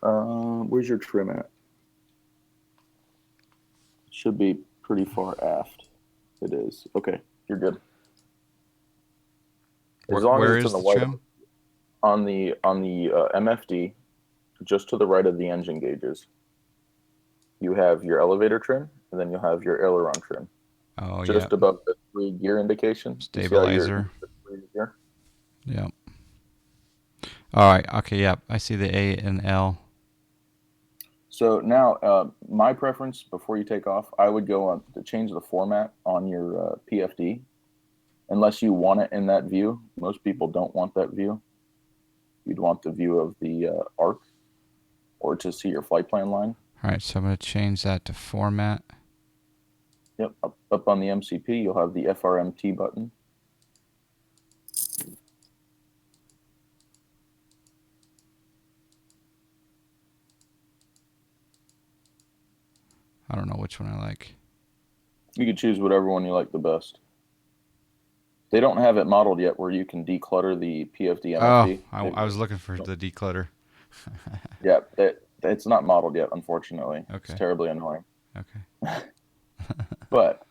right. Where's your trim at? Should be pretty far aft. It is. Okay, you're good. As long Where as it's is in the the white trim? on the MFD, just to the right of the engine gauges, you have your elevator trim, and then you'll have your aileron trim. Oh, Just yeah. above the 3-gear indication. Stabilizer. Gear? Yep. All right. Okay. Yep. I see the A and L. So now, my preference before you take off, I would go on to change the format on your PFD, unless you want it in that view. Most people don't want that view. You'd want the view of the arc, or to see your flight plan line. All right. So I'm going to change that to format. Yep, up on the MCP, you'll have the FRMT button. I don't know which one I like. You could choose whatever one you like the best. They don't have it modeled yet where you can declutter the PFD MFD. Oh, I was looking for the declutter. Yeah, it's not modeled yet, unfortunately. Okay. It's terribly annoying. Okay. But,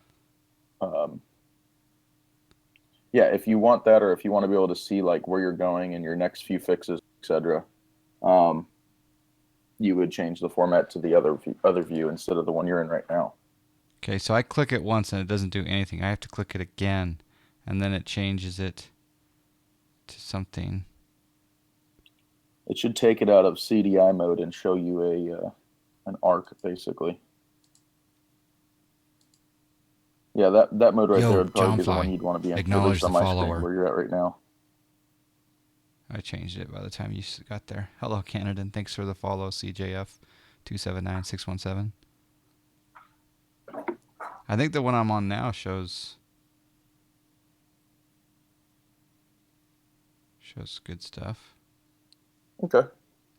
yeah, if you want that, or if you want to be able to see like where you're going and your next few fixes, etc., you would change the format to the other view instead of the one you're in right now. Okay, so I click it once and it doesn't do anything. I have to click it again, and then it changes it to something. It should take it out of CDI mode and show you an arc, basically. Yeah, that mode right Yo, there would probably be the Johnfly, one you'd want to be in. acknowledge At least on the my follower. screen where you're at right now. I changed it by the time you got there. Hello, Canada. Thanks for the follow, CJF 279617. I think the one I'm on now shows good stuff. Okay.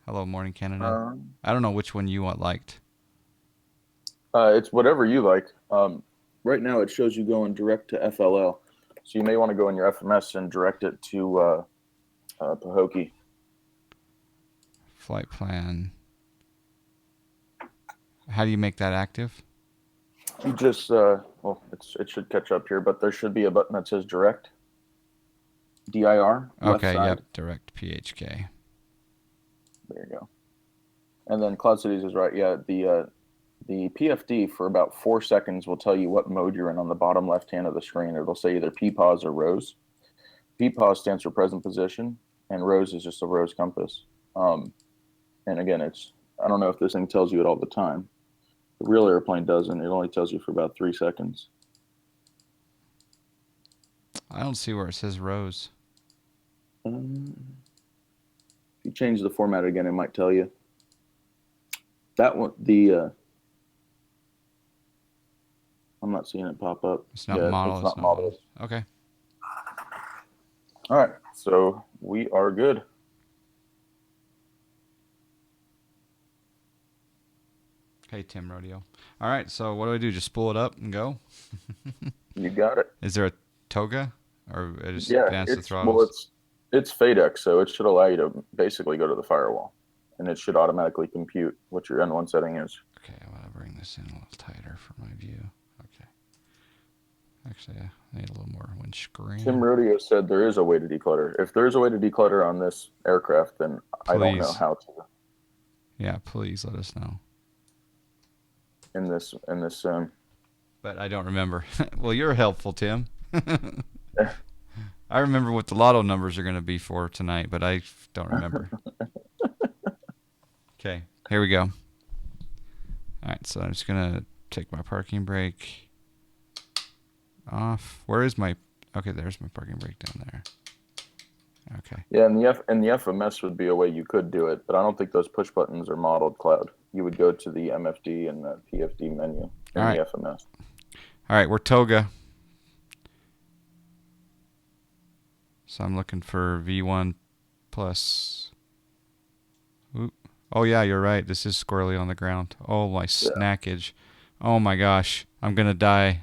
Hello, Morning Canada. I don't know which one you liked. It's whatever you like. Right now it shows you going direct to FLL. So you may want to go in your FMS and direct it to Pahokee. Flight plan. How do you make that active? You just, it should catch up here, but there should be a button that says direct. DIR. Okay, left side. yep, direct PHK. There you go. And then Cloud Cities is right. Yeah, the PFD for about 4 seconds will tell you what mode you're in on the bottom left hand of the screen. It'll say either PPAS or ROSE. PPAS stands for present position, and ROSE is just a rose compass. And again, I don't know if this thing tells you it all the time. The real airplane doesn't. It only tells you for about 3 seconds. I don't see where it says rose. If you change the format again, it might tell you. That one, I'm not seeing it pop up. It's not model. It's not modeled. Okay. All right, so we are good. Hey, Tim Rodeo. All right, so what do I do? Just spool it up and go? You got it. Is there a toga, or I just Yeah, advance the it's well, throttles? it's FADEC, so it should allow you to basically go to the firewall, and it should automatically compute what your N1 setting is. Okay, I want to bring this in a little tighter for my view. Okay. Actually, I need a little more Tim windscreen. Rodeo said there is a way to declutter. If there is a way to declutter on this aircraft, then I don't know Please. how to Yeah, please let us know. in this sim. But I don't remember. Well, you're helpful, Tim. I remember what the lotto numbers are going to be for tonight, but I don't remember. Okay, here we go. All right, so I'm just going to take my parking brake off. Where is my... Okay, there's my parking brake down there. Okay. Yeah, and the FMS would be a way you could do it, but I don't think those push buttons are modeled cloud. You would go to the MFD and the PFD menu in All right. the FMS. All right, we're toga. So I'm looking for V1 plus... Oop. Oh, yeah, you're right. This is squirrely on the ground. Oh, my snackage. Oh, my gosh. I'm going to die.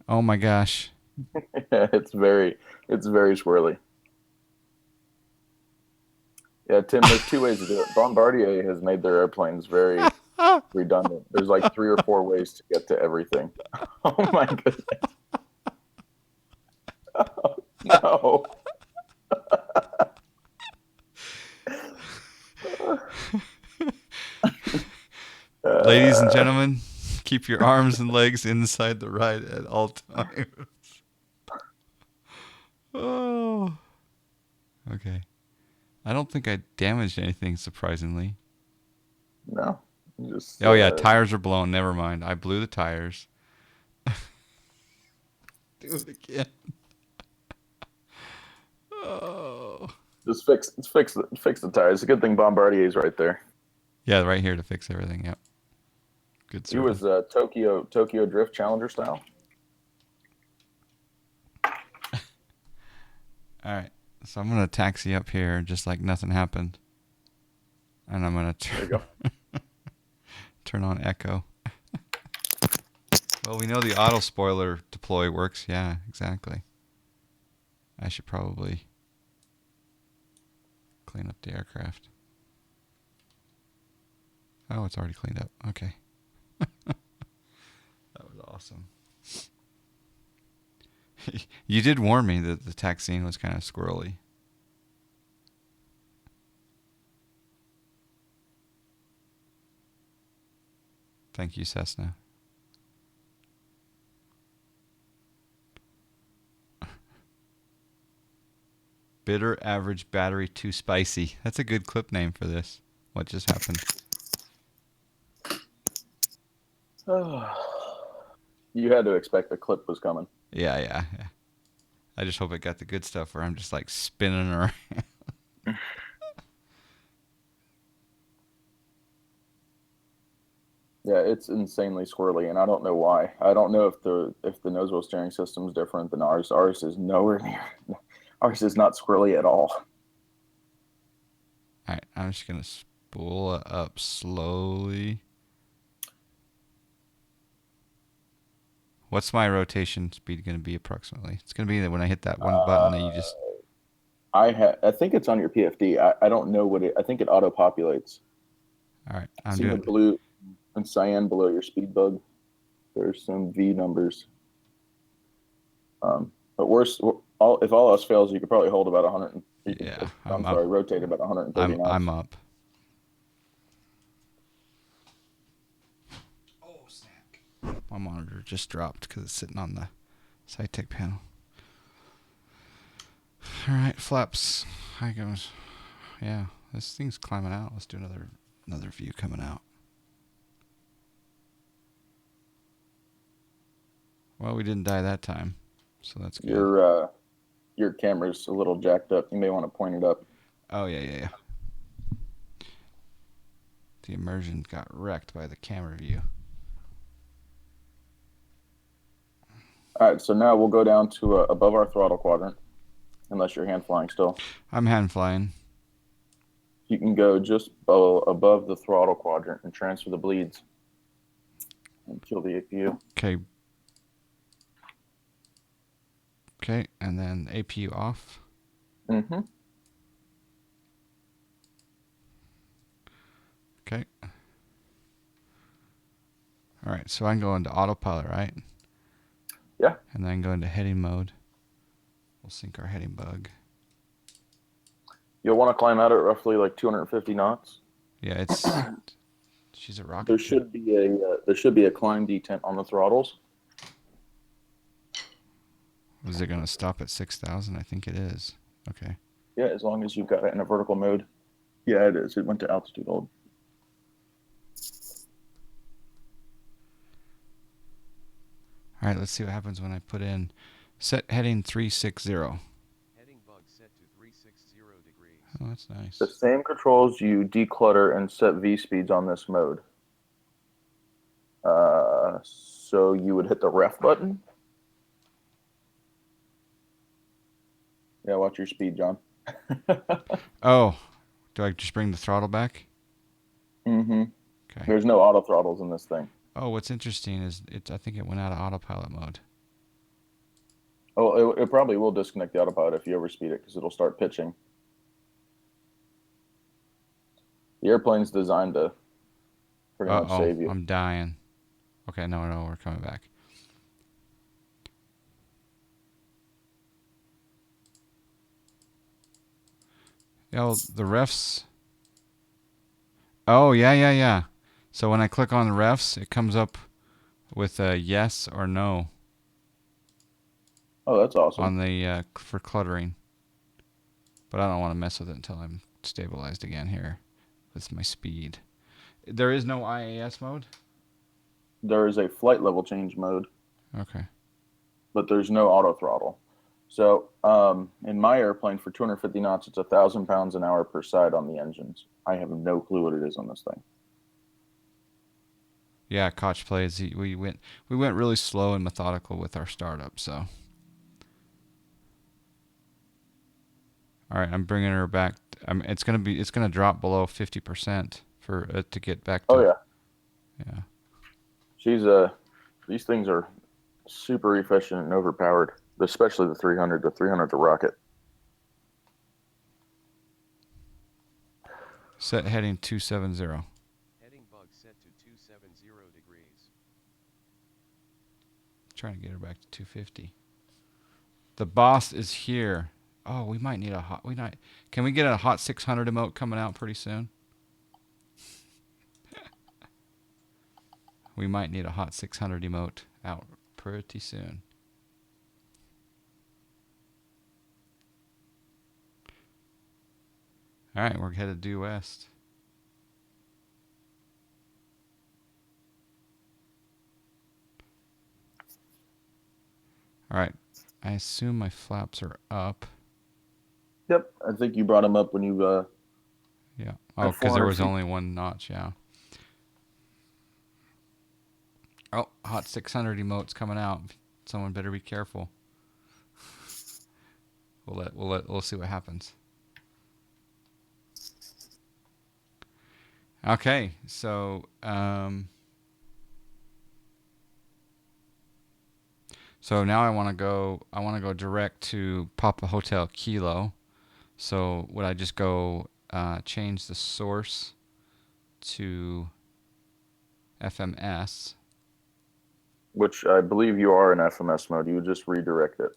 Oh, my gosh. Yeah, it's very swirly. Yeah, Tim, there's two ways to do it. Bombardier has made their airplanes very redundant. There's like 3 or 4 ways to get to everything. Oh my goodness. Oh, no. Ladies and gentlemen, keep your arms and legs inside the ride at all times. Oh. Okay. I don't think I damaged anything, surprisingly. No. Just, Oh, yeah, tires are blown. Never mind. I blew the tires. Do it again. Oh. just fix the tires. It's a good thing Bombardier's right there. Yeah, right here to fix everything. Yep. Good He was service. Tokyo Drift Challenger style. All right. So I'm going to taxi up here just like nothing happened. And I'm going to turn on echo. Well, we know the auto spoiler deploy works. Yeah, exactly. I should probably clean up the aircraft. Oh, it's already cleaned up. Okay. That was awesome. You did warn me that the taxiing was kind of squirrely. Thank you, Cessna. Bitter average battery too spicy. That's a good clip name for this. What just happened? You had to expect the clip was coming. Yeah. I just hope it got the good stuff where I'm just like spinning around. Yeah, it's insanely squirrely, and I don't know why. I don't know if the nose wheel steering system is different than ours. Ours is nowhere near. Ours is not squirrely at all. All right, I'm just gonna spool it up slowly. What's my rotation speed going to be approximately? It's going to be when I hit that one button that you just... I think it's on your PFD. I don't know what it. I think it auto populates. All right, I'm See doing the blue and cyan below your speed bug. There's some V numbers. But worse, if all else fails, you could probably hold about 100. Yeah, I'm sorry, rotate about 130 knots. I'm up. Oh, snap. My monitor just dropped because it's sitting on the SciTech panel. All right, flaps. Hi goes. Yeah, this thing's climbing out. Let's do another view coming out. Well, we didn't die that time, so that's good. Your camera's a little jacked up. You may want to point it up. Oh yeah. The immersion got wrecked by the camera view. All right, so now we'll go down to above our throttle quadrant, unless you're hand flying still. I'm hand flying. you can go just above the throttle quadrant and transfer the bleeds and kill the APU. Okay. Okay, and then APU off. Mm-hmm. Okay. All right, so I can go into autopilot, right? Yeah. And then go into heading mode. We'll sync our heading bug. You'll want to climb out at roughly like 250 knots. Yeah, it's she's a rocket There ship. should be a climb detent on the throttles. Is it going to stop at 6,000? I think it is. Okay. Yeah, as long as you've got it in a vertical mode. Yeah, it is. It went to altitude hold. All right, let's see what happens when I put in set heading 360. Heading bug set to 360 degrees. Oh, that's nice. The same controls you declutter and set V speeds on this mode. So you would hit the ref button. Yeah, watch your speed, John. Oh, do I just bring the throttle back? Mm-hmm. Okay. There's no auto throttles in this thing. Oh, what's interesting is I think it went out of autopilot mode. Oh, it probably will disconnect the autopilot if you overspeed it because it'll start pitching. The airplane's designed to pretty much save you. I'm dying. Okay, no, we're coming back. Oh, the refs. Oh, yeah. So when I click on the refs, it comes up with a yes or no Oh, that's awesome. on the for cluttering. But I don't want to mess with it until I'm stabilized again here with my speed. There is no IAS mode? There is a flight level change mode, Okay. but there's no auto throttle. So in my airplane for 250 knots, it's 1,000 pounds an hour per side on the engines. I have no clue what it is on this thing. Yeah, Koch plays. We went really slow and methodical with our startup. So, all right, I'm bringing her back. It's gonna drop below 50% for it to get back to. Oh yeah, Yeah. she's these things are super efficient and overpowered, especially the 300. The 300's a rocket. Set heading 270. Heading bug set to 270 degrees. Trying to get her back to 250. The boss is here. Oh, we might need a hot. Can we get a hot 600 emote coming out pretty soon? We might need a hot 600 emote out pretty soon. All right, we're headed due west. All right, I assume my flaps are up. Yep, I think you brought them up when you. Yeah. Oh, because there was only one notch. Yeah. Oh, hot 600 emotes coming out. Someone better be careful. We'll see what happens. Okay, so now I want to go direct to Papa Hotel Kilo. So would I just go change the source to FMS? Which I believe you are in FMS mode. You would just redirect it.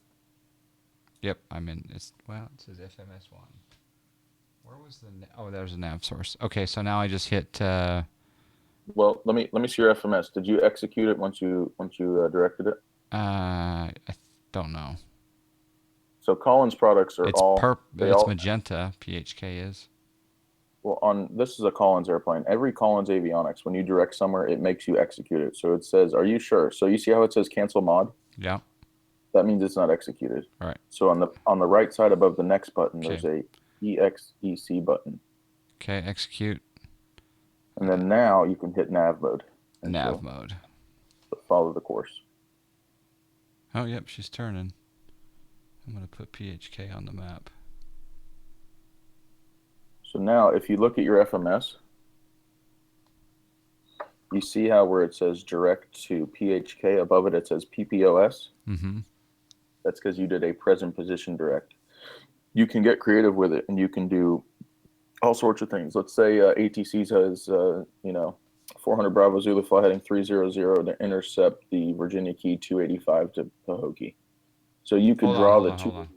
Yep, I'm in. It says FMS 1. Where was the? There's a nav source. Okay, so now I just hit. Well, let me see your FMS. Did you execute it once you directed it? I don't know. So Collins products are It's magenta. PHK is. Well, this is a Collins airplane. Every Collins avionics, when you direct somewhere, it makes you execute it. So it says, "Are you sure?" So you see how it says "cancel mod"? Yeah. That means it's not executed. All right. So on the right side above the next button, there's a EXEC button. Okay, execute. And then now you can hit nav mode. Nav mode. Follow the course. Oh, yep, she's turning. I'm going to put PHK on the map. So now, if you look at your FMS, you see how where it says direct to PHK, above it says PPOS? Mm-hmm. That's because you did a present position direct. You can get creative with it, and you can do all sorts of things. Let's say ATC has, 400 Bravo Zulu fly heading 300 to intercept the Virginia Key 285 to Pahokee. So you could draw the Hold on.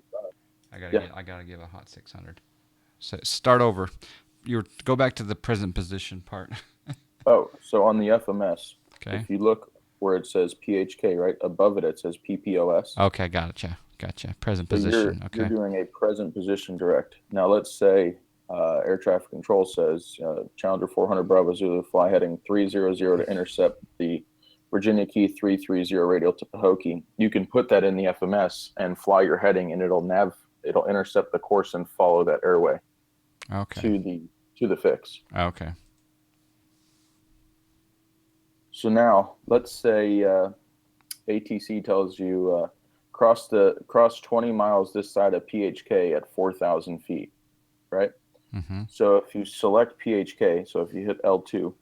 Yeah. I gotta give a hot 600. So start over. Go back to the present position part. Oh, so on the FMS, Okay. if you look where it says PHK, right above it says PPOS. Okay, gotcha. Present So position. you're Okay. doing a present position direct. Now let's say air traffic control says Challenger 400 Bravo Zulu fly heading 300 to intercept the Virginia Key 330 radial to Pahokee. You can put that in the FMS and fly your heading, and it'll intercept the course and follow that airway Okay. to the fix. Okay. So now let's say ATC tells you cross 20 miles this side of PHK at 4,000 feet, right? Mm-hmm. So if you select PHK, so if you hit L2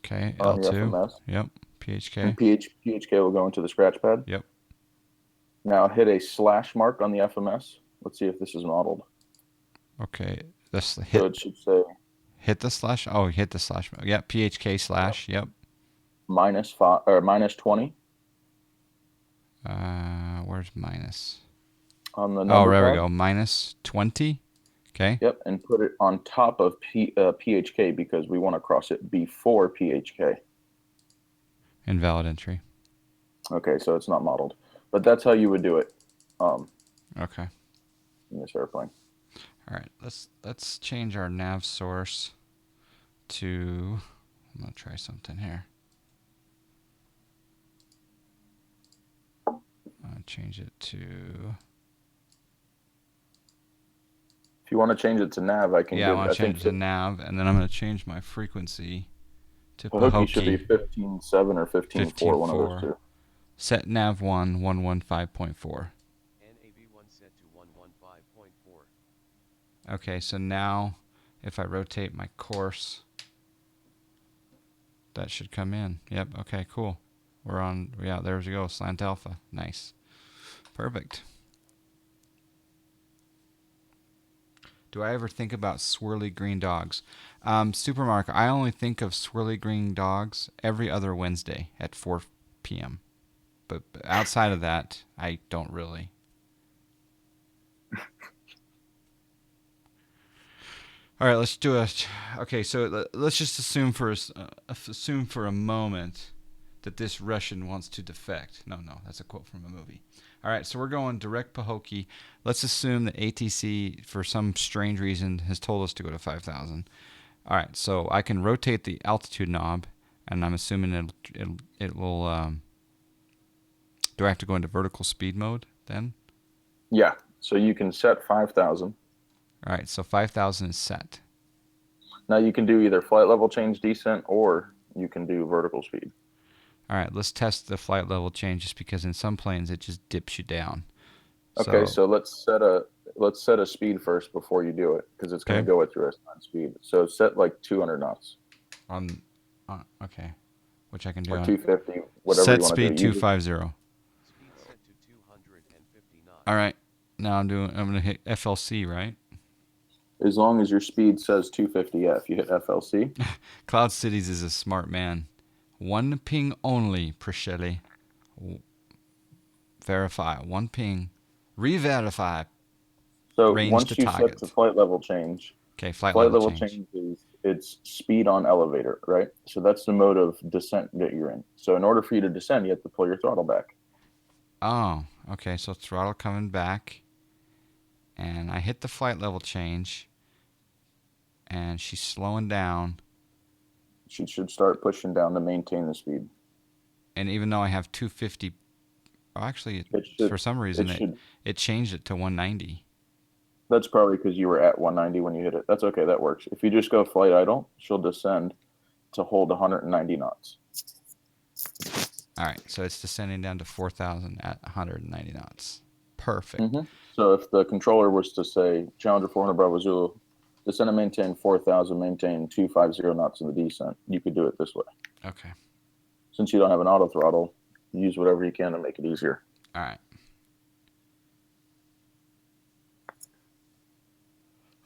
Okay. on your L2. FMS, Yep. PHK. and PHK will go into the scratch pad. Yep. Now hit a slash mark on the FMS. Let's see if this is modeled. Okay. This So hit it should say hit the slash. Oh, hit the slash. Yep. PHK slash. Yep. -5 or -20 Where's minus? on the Oh, number there we pad. go. -20. Okay. Yep, and put it on top of PHK because we want to cross it before PHK. Invalid entry. Okay, so it's not modeled, but that's how you would do it Okay. in this airplane. All right. Let's change our nav source to. I'm gonna try something here. I'll change it to. If you want to change it to nav, I can Yeah, I give. want I to change think it to nav, and then I'm gonna change my frequency to Pahokee should be Pahokee 15.7 or 15.4, one of those 15.4. two. Set nav 115.4. NAV1 set to 115.4. Okay, so now if I rotate my course, that should come in. Yep. Okay. Cool. We're on. Yeah. There we go. Slant alpha. Nice. Perfect. Do I ever think about swirly green dogs? Supermarket, I only think of swirly green dogs every other Wednesday at 4 p.m. But outside of that, I don't really. All right, let's do a. Okay, so let's just assume for a moment that this Russian wants to defect. No, that's a quote from a movie. All right, so we're going direct Pahokee. Let's assume that ATC, for some strange reason, has told us to go to 5,000. All right, so I can rotate the altitude knob, and I'm assuming it will. Do I have to go into vertical speed mode then? Yeah, so you can set 5,000. All right, so 5,000 is set. Now you can do either flight level change descent or you can do vertical speed. All right, let's test the flight level change just because in some planes it just dips you down. Okay, so let's set a speed first before you do it because it's going to go at your assigned speed. So set like 200 knots. Okay, which I can do or on 250, whatever set you want to speed do. 250. Speed set to 250 knots. All right, now I'm gonna hit FLC, right? As long as your speed says 250, yeah. If you hit FLC, Cloud Cities is a smart man. One ping only, Priscelli. Verify. One ping. Re-verify. so Range once to you target. set the flight level change, Okay, flight flight level level change. change is it's speed on elevator, right? So that's the mode of descent that you're in. So in order for you to descend, you have to pull your throttle back. Oh, okay. So throttle coming back, and I hit the flight level change, and she's slowing down. She should start pushing down to maintain the speed. And even though I have 250, actually, for some reason it changed it to 190. That's probably because you were at 190 when you hit it. That's okay. That works. If you just go flight idle, she'll descend to hold 190 knots. All right, so it's descending down to 4,000 at 190 knots. Perfect. Mm-hmm. So if the controller was to say Challenger 400 Bravo Zulu Descend and maintain 4,000, maintain 250 knots in the descent. You could do it this way. Okay. Since you don't have an auto throttle, use whatever you can to make it easier. All right.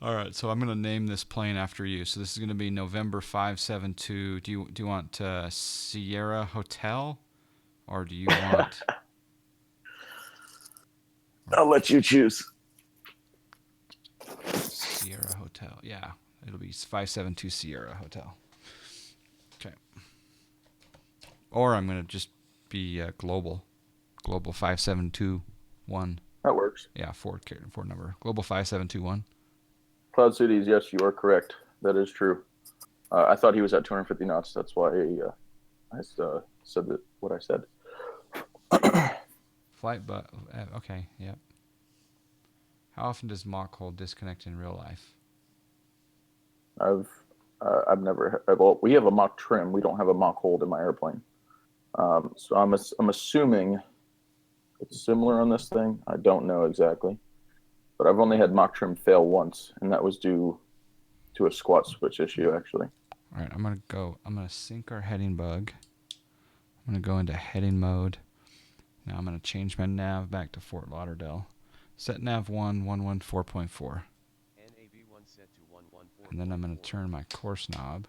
All right, so I'm going to name this plane after you. So this is going to be November 572. Do you want Sierra Hotel, or do you want? I'll let you choose. Sierra Hotel. Yeah, it'll be 572 Sierra Hotel. Okay. Or I'm going to just be Global 5721. That works. Yeah, Ford number. Global 5721. Cloud Cities, yes, you are correct. That is true. I thought he was at 250 knots. That's why I said that what I said. Flight, but okay, yep. How often does Mach hold disconnect in real life? I've never. Well, we have a Mach trim. We don't have a Mach hold in my airplane. So I'm assuming it's similar on this thing. I don't know exactly, but I've only had Mach trim fail once, and that was due to a squat switch issue, actually. All right, I'm gonna sync our heading bug. I'm gonna go into heading mode. Now I'm gonna change my nav back to Fort Lauderdale. Set nav 114.4. NAV1 set to 114. And then I'm gonna turn my course knob.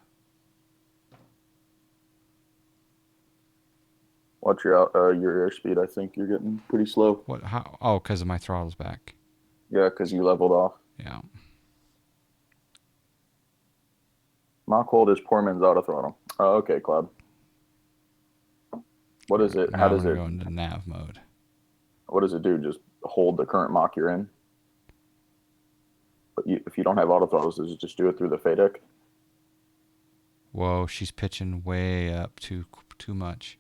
Watch your airspeed. I think you're getting pretty slow. What? How? Oh, because of my throttle's back. Yeah, because you leveled off. Yeah. Mach hold is poor man's auto throttle. Oh, okay, Cloud. What is it? Now How I'm does gonna it? go into nav mode. What does it do? Just hold the current Mach you're in. But if you don't have auto throttles, does it just do it through the FADEC? Whoa, she's pitching way up too much.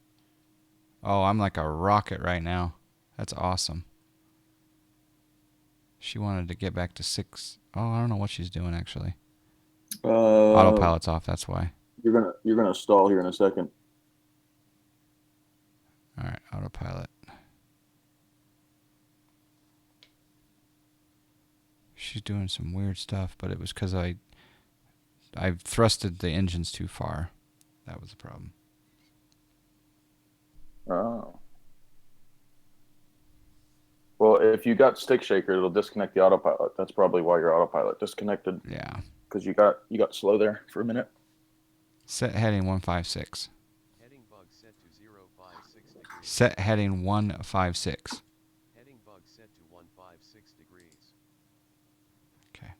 Oh, I'm like a rocket right now. That's awesome. She wanted to get back to 6. Oh, I don't know what she's doing actually. Autopilot's off. That's why. You're gonna stall here in a second. All right, autopilot. She's doing some weird stuff, but it was because I thrusted the engines too far. That was the problem. Oh. Well, if you got stick shaker, it'll disconnect the autopilot. That's probably why your autopilot disconnected. Yeah. Because you got slow there for a minute. Set heading 156. Heading bug set to 056 degrees. Set heading 156. Heading bug set to 156 degrees. Okay.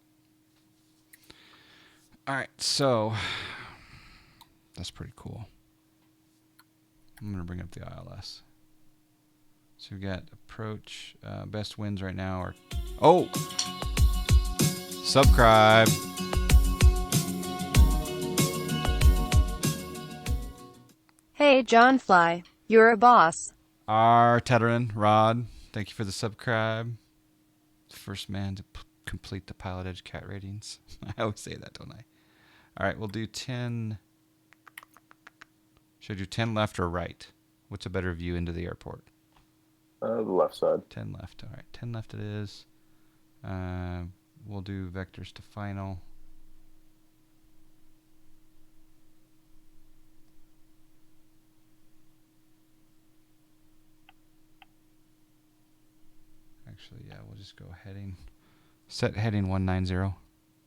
All right, so that's pretty cool. I'm going to bring up the ILS. So we got approach. Best winds right now are... Oh! Subscribe. Hey John Fly, you're a boss. R. Teterin, Rod, thank you for the subscribe. First man to complete the Pilot Edge cat ratings. I always say that, don't I? All right, we'll do 10. Should I do 10 left or right? What's a better view into the airport? The left side. 10 left. All right, 10 left it is. We'll do vectors to final. Actually, yeah, we'll just go heading. Set heading 190.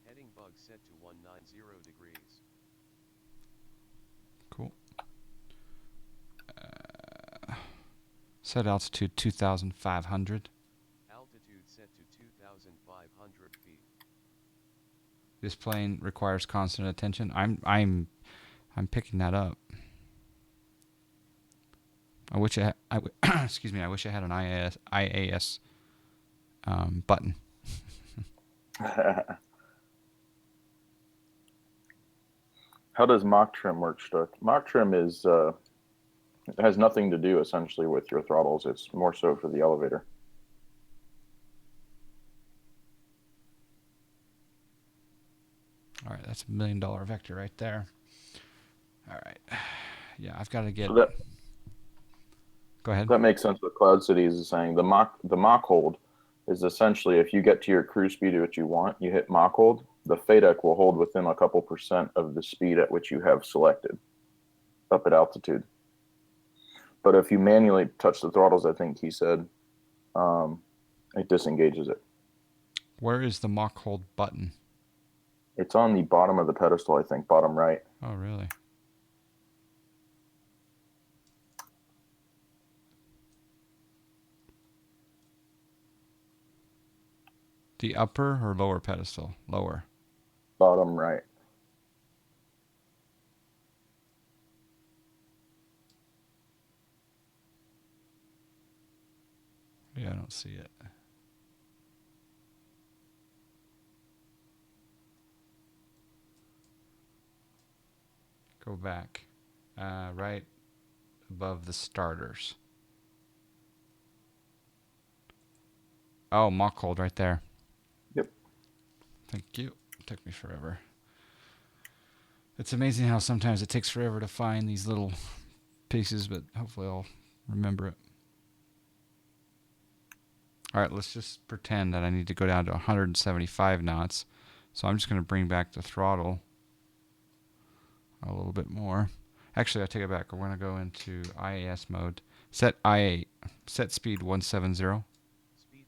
Heading bug set to 190 degrees. Cool. Set altitude 2,500. Altitude set to 2,500 feet. This plane requires constant attention. I'm picking that up. I wish excuse me. I wish I had an IAS button. How does Mach trim work, Stuck? Mach trim is it has nothing to do essentially with your throttles. It's more so for the elevator. All right, that's $1 million vector right there. All right, yeah, I've got to get. So Go ahead. that makes sense. What Cloud Cities is saying. The Mach hold is essentially if you get to your cruise speed what you want, you hit Mach hold, the FADEC will hold within a couple percent of the speed at which you have selected up at altitude. But if you manually touch the throttles, I think he said, it disengages it. Where is the Mach hold button? It's on the bottom of the pedestal, I think, bottom right. Oh, really? The upper or lower pedestal? Lower. Bottom right. Yeah, I don't see it. Go back. Right above the starters. Oh, Mach hold right there. Yep. Thank you. It took me forever. It's amazing how sometimes it takes forever to find these little pieces, but hopefully I'll remember it. All right, let's just pretend that I need to go down to 175 knots. So I'm just going to bring back the throttle a little bit more. Actually, I take it back. We're going to go into IAS mode. Set speed 170. Speed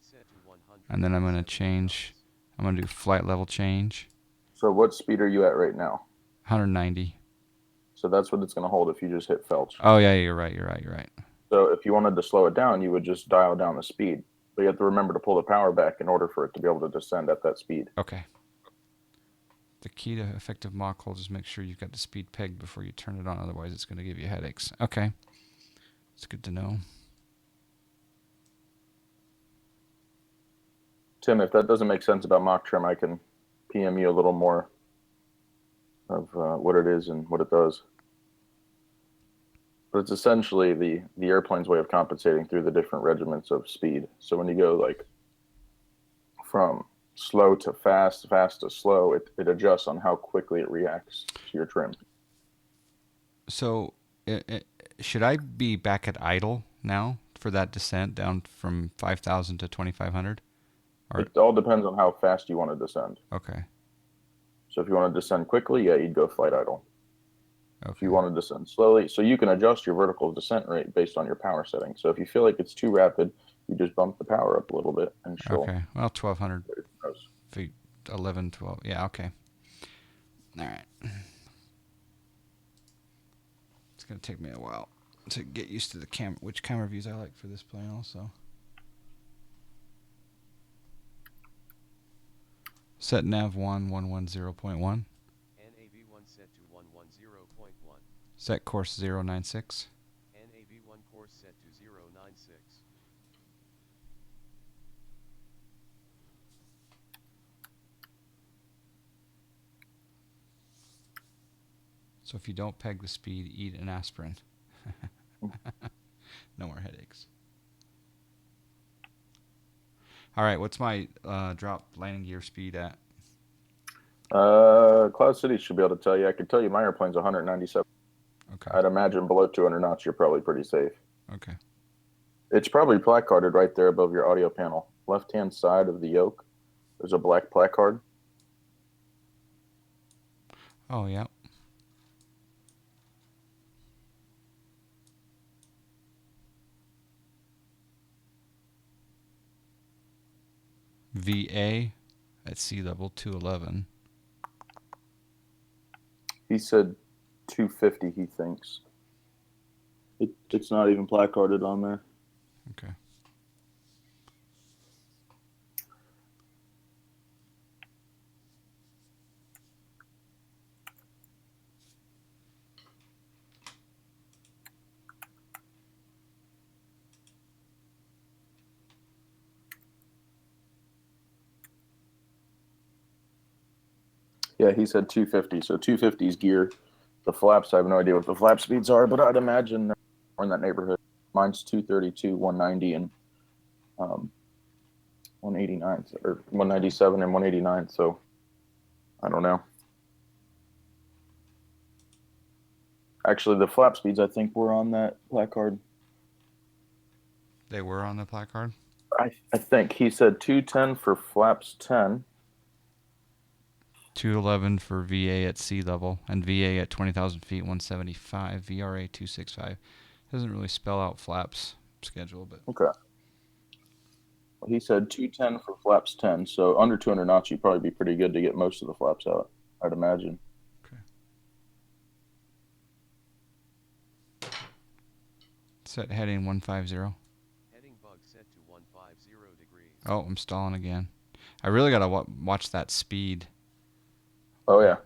set to 100. And then I'm going to change. I'm going to do flight level change. So what speed are you at right now? 190. So that's what it's going to hold if you just hit Felch. Oh, yeah, you're right. So if you wanted to slow it down, you would just dial down the speed. But you have to remember to pull the power back in order for it to be able to descend at that speed. Okay. The key to effective Mach hold is make sure you've got the speed pegged before you turn it on. Otherwise, it's going to give you headaches. Okay. It's good to know. Tim, if that doesn't make sense about Mach trim, I can PM you a little more of what it is and what it does. But it's essentially the airplane's way of compensating through the different regiments of speed. So when you go like from slow to fast, fast to slow, it adjusts on how quickly it reacts to your trim. So, should I be back at idle now for that descent down from 5,000 to 2,500? Or It all depends on how fast you want to descend. okay. So if you want to descend quickly, yeah, you'd go flight idle. Okay. If you want to descend slowly, so you can adjust your vertical descent rate based on your power setting. So if you feel like it's too rapid, you just bump the power up a little bit and she'll. Okay. Well, 1,200 feet, 11, 12. Yeah. Okay. All right. It's gonna take me a while to get used to the which camera views I like for this plane also. Set nav 110.1. NAV1 set to 110.1. Set course 096. NAV1 course set to 096. So if you don't peg the speed, eat an aspirin. No more headaches. All right, what's my drop landing gear speed at? Cloud City should be able to tell you. I could tell you my airplane's 197. Okay. I'd imagine below 200 knots, you're probably pretty safe. Okay. It's probably placarded right there above your audio panel. Left-hand side of the yoke, there's a black placard. Oh, yeah. VA at sea level 211. He said 250, he thinks. It's not even placarded on there. Okay. Yeah, he said 250. So 250 is gear. The flaps, I have no idea what the flap speeds are, but I'd imagine they're in that neighborhood. Mine's 232, 190, and 189, or 197 and 189. So I don't know. Actually, the flap speeds, I think, were on that placard. They were on the placard? I think he said 210 for flaps 10. 211 for VA at sea level, and VA at 20,000 feet, 175. VRA 265. Doesn't really spell out flaps schedule, but Okay. Well, he said 210 for flaps 10, so under 200 knots, you'd probably be pretty good to get most of the flaps out, I'd imagine. okay. Set heading 150. Heading bug set to 150 degrees. Oh, I'm stalling again. I really gotta watch that speed. Oh, yeah.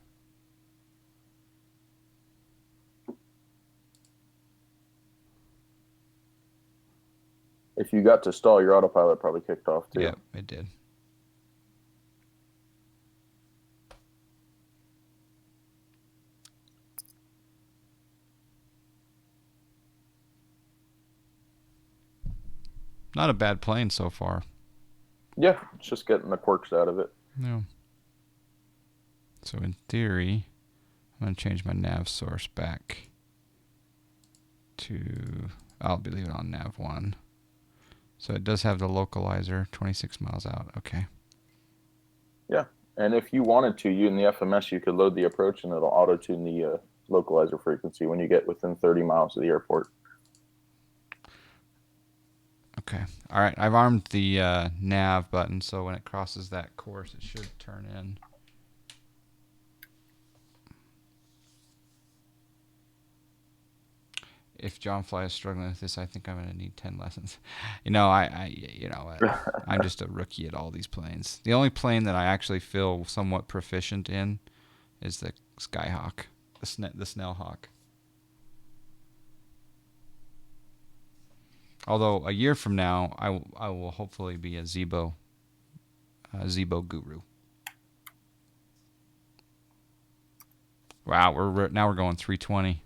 If you got to stall, your autopilot probably kicked off too. Yep, it did. Not a bad plane so far. Yeah, it's just getting the quirks out of it. No. So in theory, I'm going to change my nav source back to, I'll be leaving on nav 1. So it does have the localizer, 26 miles out. Okay. Yeah, and if you wanted to, you in the FMS, you could load the approach and it'll auto-tune the localizer frequency when you get within 30 miles of the airport. Okay. All right. I've armed the nav button, so when it crosses that course, it should turn in. If John Fly is struggling with this, I think I'm going to need 10 lessons. I'm just a rookie at all these planes. The only plane that I actually feel somewhat proficient in is the Skyhawk, the Snellhawk. Although a year from now, I will hopefully be a Zebo guru. Wow, now we're going 320.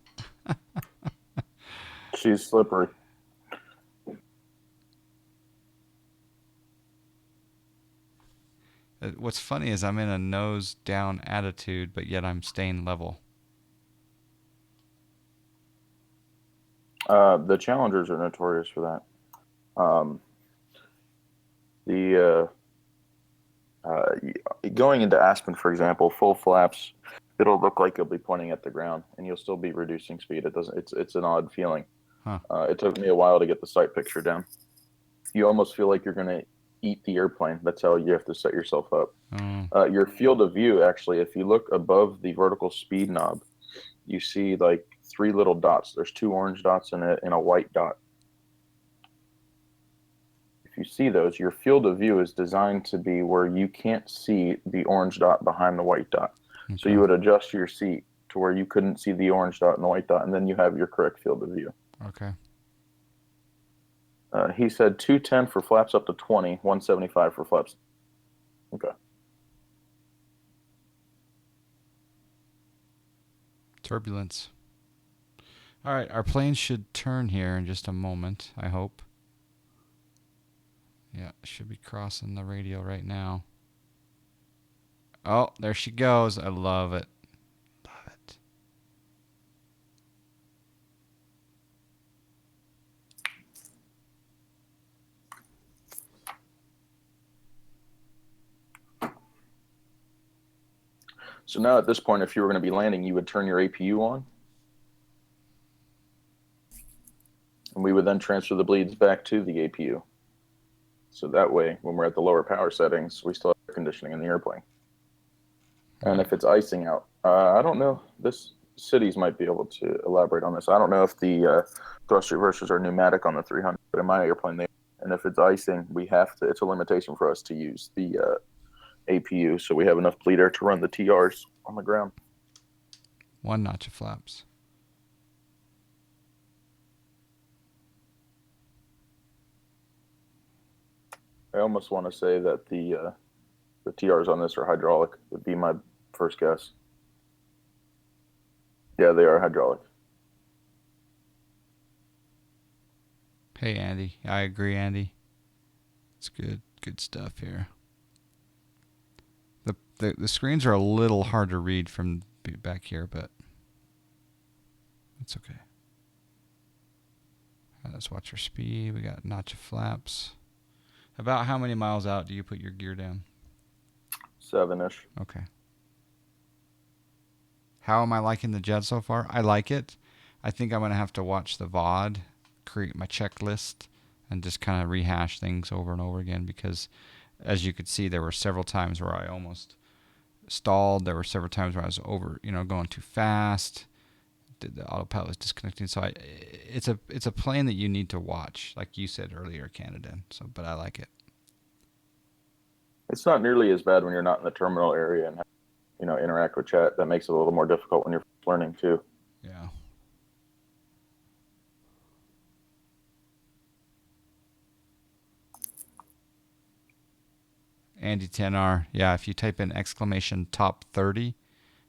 She's slippery. What's funny is I'm in a nose down attitude, but yet I'm staying level. The Challengers are notorious for that. Going into Aspen, for example, full flaps, it'll look like you'll be pointing at the ground, and you'll still be reducing speed. It doesn't. It's an odd feeling. Huh. It took me a while to get the sight picture down. You almost feel like you're going to eat the airplane. That's how you have to set yourself up. Your field of view, actually, if you look above the vertical speed knob, you see like 3 little dots. There's 2 orange dots and a white dot. If you see those, your field of view is designed to be where you can't see the orange dot behind the white dot. Okay. So you would adjust your seat to where you couldn't see the orange dot and the white dot, and then you have your correct field of view. Okay. He said 210 for flaps up to 20, 175 for flaps. Okay. Turbulence. All right, our plane should turn here in just a moment, I hope. Yeah, should be crossing the radio right now. Oh, there she goes. I love it. Love it. So now at this point, if you were going to be landing, you would turn your APU on. And we would then transfer the bleeds back to the APU. So that way, when we're at the lower power settings, we still have air conditioning in the airplane. And if it's icing out, I don't know. Cities might be able to elaborate on this. I don't know if the thrust reversers are pneumatic on the 300, but in my airplane, they. And if it's icing, we have to. It's a limitation for us to use the APU, so we have enough bleed air to run the TRs on the ground. 1 notch of flaps. I almost want to say that the TRs on this are hydraulic. Would be my first guess. Yeah, they are hydraulic. Hey, Andy. I agree, Andy. It's good stuff here. The screens are a little hard to read from back here, but it's okay. Let's watch our speed. We got notch of flaps. About how many miles out do you put your gear down? 7-ish. Okay. How am I liking the jet so far? I like it. I think I'm going to have to watch the VOD, create my checklist, and just kind of rehash things over and over again because, as you could see, there were several times where I almost stalled. There were several times where I was going too fast. The autopilot was disconnecting. So it's a plane that you need to watch, like you said earlier, Canada. So, but I like it. It's not nearly as bad when you're not in the terminal area and interact with chat. That makes it a little more difficult when you're learning too. Yeah. Andy 10R. Yeah, if you type in exclamation top 30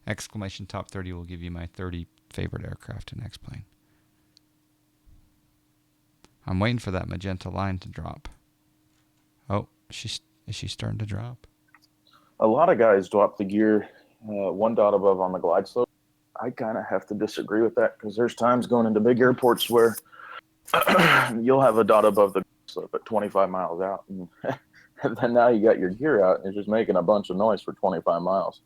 will give you my 30 favorite aircraft in X-Plane. I'm waiting for that magenta line to drop. Oh, is she starting to drop? A lot of guys drop the gear one dot above on the glide slope. I kind of have to disagree with that because there's times going into big airports where you'll have a dot above the slope at 25 miles out. And then now you got your gear out and you're just making a bunch of noise for 25 miles.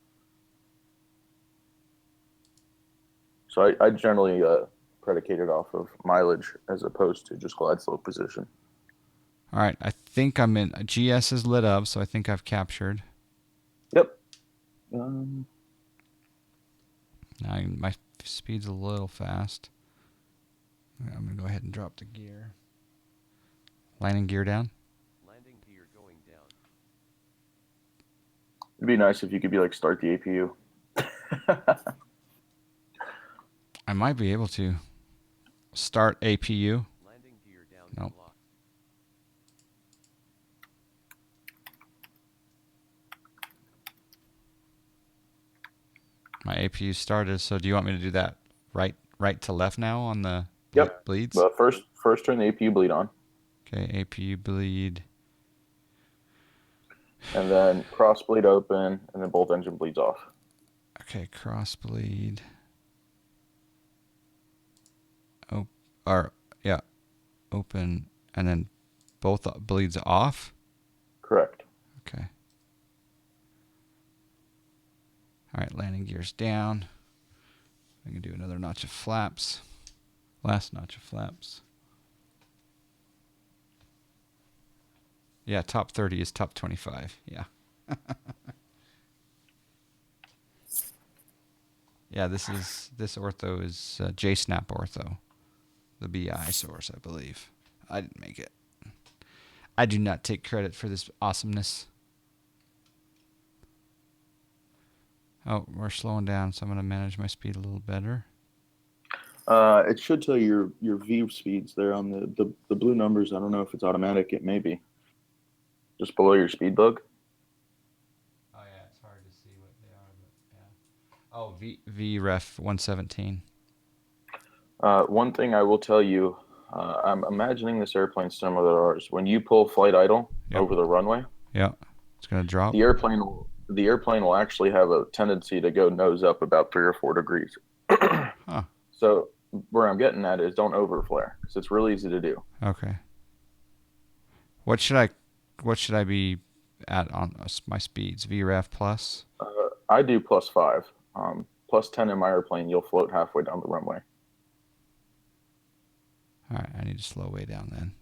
So I generally predicate it off of mileage as opposed to just glide slope position. All right, I think I'm in. GS is lit up, so I think I've captured. Yep. Now my speed's a little fast. I'm going to go ahead and drop the gear. Landing gear down. Landing gear going down. It'd be nice if you could be like, start the APU. I might be able to start APU. Landing gear down. Nope. Lock. My APU started, so do you want me to do that right to left now on the Yep. bleeds? But first turn the APU bleed on. Okay, APU bleed. And then cross bleed open, and then both engine bleeds off. Okay, cross bleed. Open, and then both bleeds off. Correct. Okay. All right, landing gears down. I can do another notch of flaps. Last notch of flaps. Yeah, top 30 is top 25. Yeah. Yeah, this ortho is JSnap ortho, the BI source, I believe. I didn't make it. I do not take credit for this awesomeness. Oh, we're slowing down, so I'm going to manage my speed a little better. It should tell your V speeds there on the blue numbers. I don't know if it's automatic. It may be. Just below your speed bug. Oh yeah, it's hard to see what they are, but yeah. Oh, VREF 117. One thing I will tell you, I'm imagining this airplane similar to ours. When you pull flight idle over the runway, yeah, it's gonna drop. The airplane will actually have a tendency to go nose up about 3 or 4 degrees. Huh. So where I'm getting at is don't overflare because it's really easy to do. Okay. What should I be at on my speeds? VREF plus? I do +5. +10 in my airplane, you'll float halfway down the runway. All right, I need to slow way down then.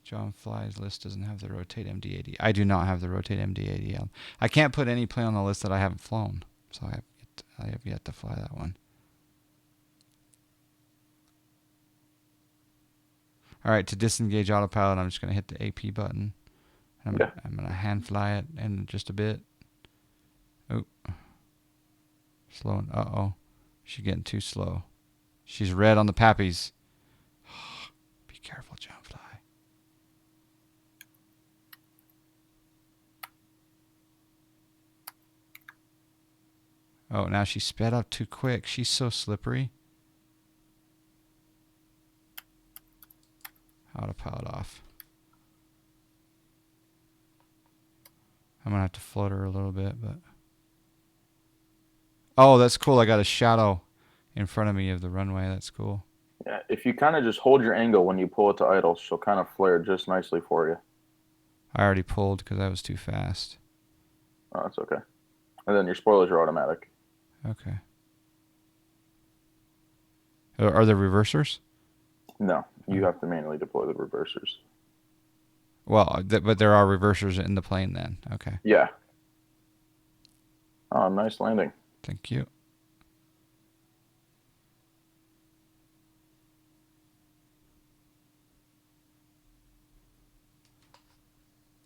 John Fly's list doesn't have the Rotate MD-80. I do not have the Rotate MD-80. I can't put any plane on the list that I haven't flown, so I have yet to fly that one. All right, to disengage autopilot, I'm just going to hit the AP button. I'm going to hand fly it in just a bit. Oh. Slowing. Uh-oh. She's getting too slow. She's red on the pappies. Be careful, John Fly. Oh, now she sped up too quick. She's so slippery. Autopilot off. I'm going to have to float her a little bit, but... Oh, that's cool. I got a shadow in front of me of the runway. That's cool. Yeah, if you kind of just hold your angle when you pull it to idle, she'll kind of flare just nicely for you. I already pulled because I was too fast. Oh, that's okay. And then your spoilers are automatic. Okay. Are there reversers? No, you have to manually deploy the reversers. Well, but there are reversers in the plane then. Okay. Yeah. Oh, nice landing. Thank you.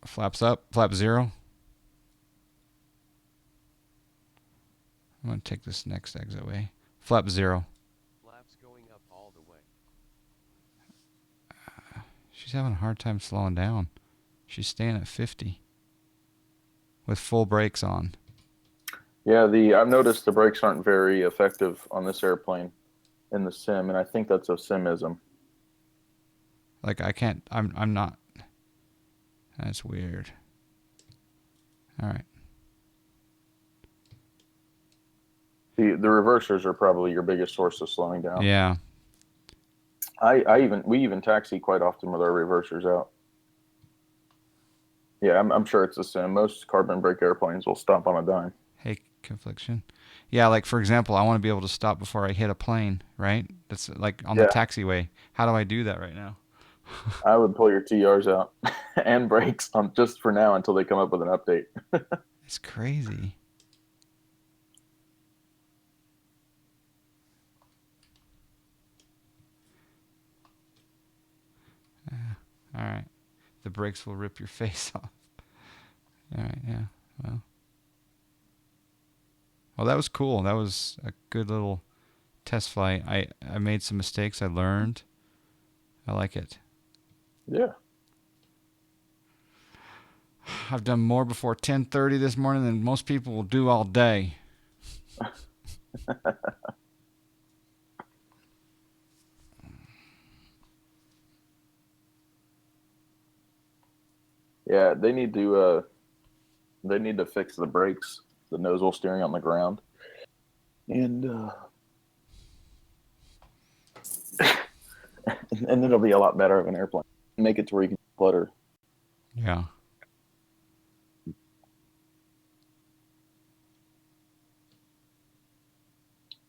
Flaps up. Flap 0. I'm going to take this next exit way. Flap 0. Flaps going up all the way. She's having a hard time slowing down. She's staying at 50 with full brakes on. Yeah, I've noticed the brakes aren't very effective on this airplane in the sim, and I think that's a simism. Like I'm not. That's weird. All right. The reversers are probably your biggest source of slowing down. Yeah. We even taxi quite often with our reversers out. Yeah, I'm sure it's a sim. Most carbon brake airplanes will stop on a dime. Hey, confliction. Yeah, like for example, I want to be able to stop before I hit a plane, right? That's like on the Yeah. taxiway. How do I do that right now? I would pull your TRs out and brakes on just for now until they come up with an update. It's crazy. All right. The brakes will rip your face off. All right, yeah. Well, that was cool. That was a good little test flight. I made some mistakes. I learned. I like it. Yeah. I've done more before 10:30 this morning than most people will do all day. Yeah, they need to fix the brakes, the nozzle steering on the ground. And and it'll be a lot better of an airplane. Make it to where you can flutter. Yeah.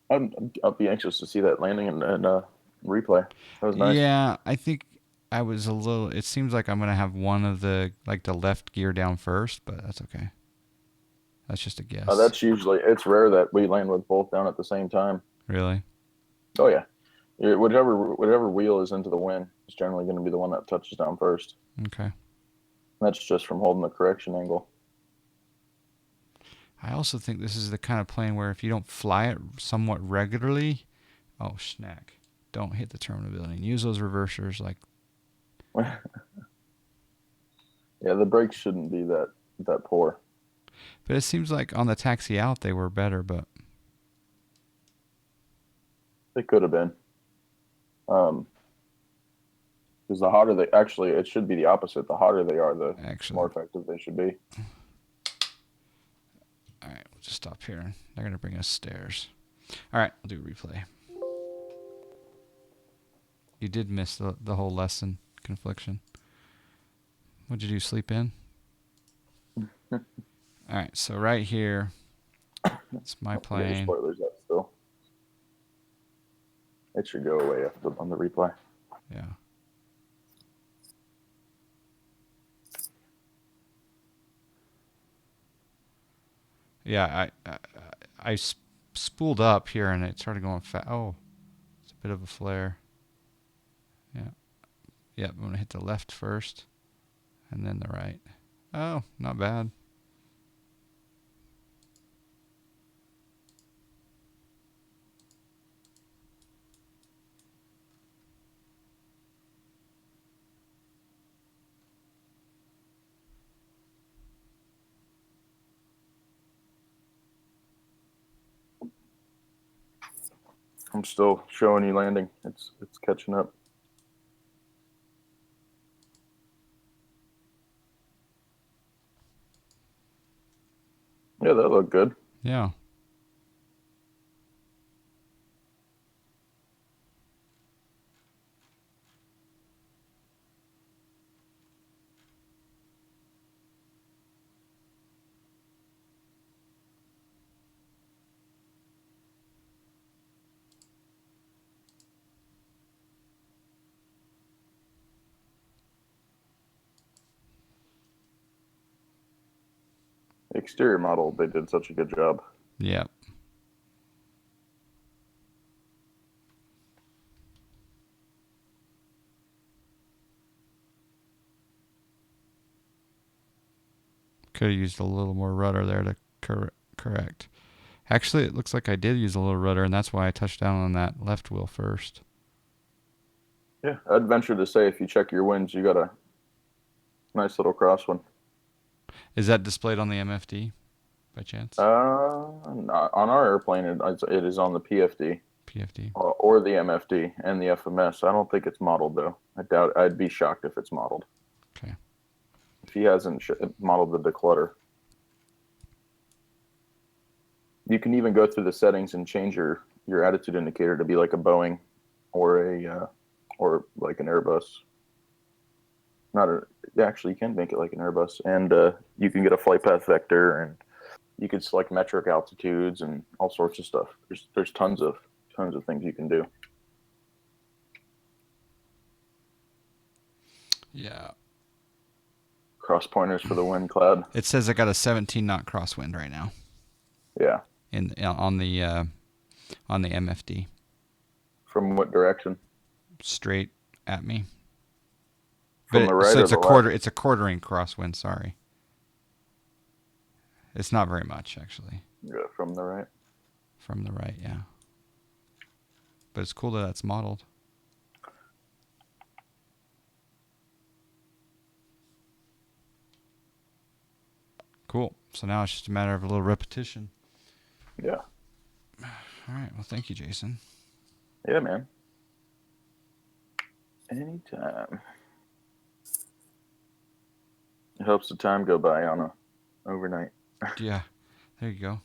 I'll be anxious to see that landing and replay. That was nice. Yeah, I think I was a little. It seems like I'm gonna have one of the left gear down first, but that's okay. That's just a guess. It's rare that we land with both down at the same time. Really? Oh yeah, whatever wheel is into the wind is generally going to be the one that touches down first. Okay. That's just from holding the correction angle. I also think this is the kind of plane where if you don't fly it somewhat regularly, oh snack, don't hit the terminal building. Use those reversers like. Yeah, the brakes shouldn't be that poor. But it seems like on the taxi out they were better, but They could have been. Because the hotter it should be the opposite. The hotter they are, the more effective they should be. All right, we'll just stop here. They're gonna bring us stairs. All right, I'll do a replay. You did miss the whole lesson, confliction. What'd you do? Sleep in? All right, so right here, it's my Get your plane. spoilers up still. It should go away on the replay. Yeah. Yeah, I spooled up here and it started going fast. Oh, it's a bit of a flare. Yeah. Yep, I'm going to hit the left first and then the right. Oh, not bad. I'm still showing you landing. It's catching up. Yeah, that looked good. Yeah. exterior model, they did such a good job. Yeah. Could have used a little more rudder there to correct. Actually, it looks like I did use a little rudder, and that's why I touched down on that left wheel first. Yeah, I'd venture to say if you check your wins, you got a nice little crosswind. Is that displayed on the MFD by chance? Not on our airplane, it is on the PFD PFD. or the MFD and the FMS. I don't think it's modeled though. I doubt. I'd be shocked if it's modeled. Okay. If he hasn't modeled the declutter. You can even go through the settings and change your attitude indicator to be like a Boeing or a or like an Airbus. Not a actually you can make it like an Airbus, and you can get a flight path vector, and you could select metric altitudes and all sorts of stuff. There's tons of things you can do. Yeah. Cross pointers for the wind cloud. It says I got a 17 knot crosswind right now. Yeah. On the MFD. From what direction? Straight at me. From the right so or it's the a quarter. left? It's a quartering crosswind. Sorry. It's not very much actually. Yeah, from the right. From the right, yeah. But it's cool that that's modeled. Cool. So now it's just a matter of a little repetition. Yeah. All right. Well, thank you, Jason. Yeah, man. Anytime. It helps the time go by on a overnight. Yeah. There you go.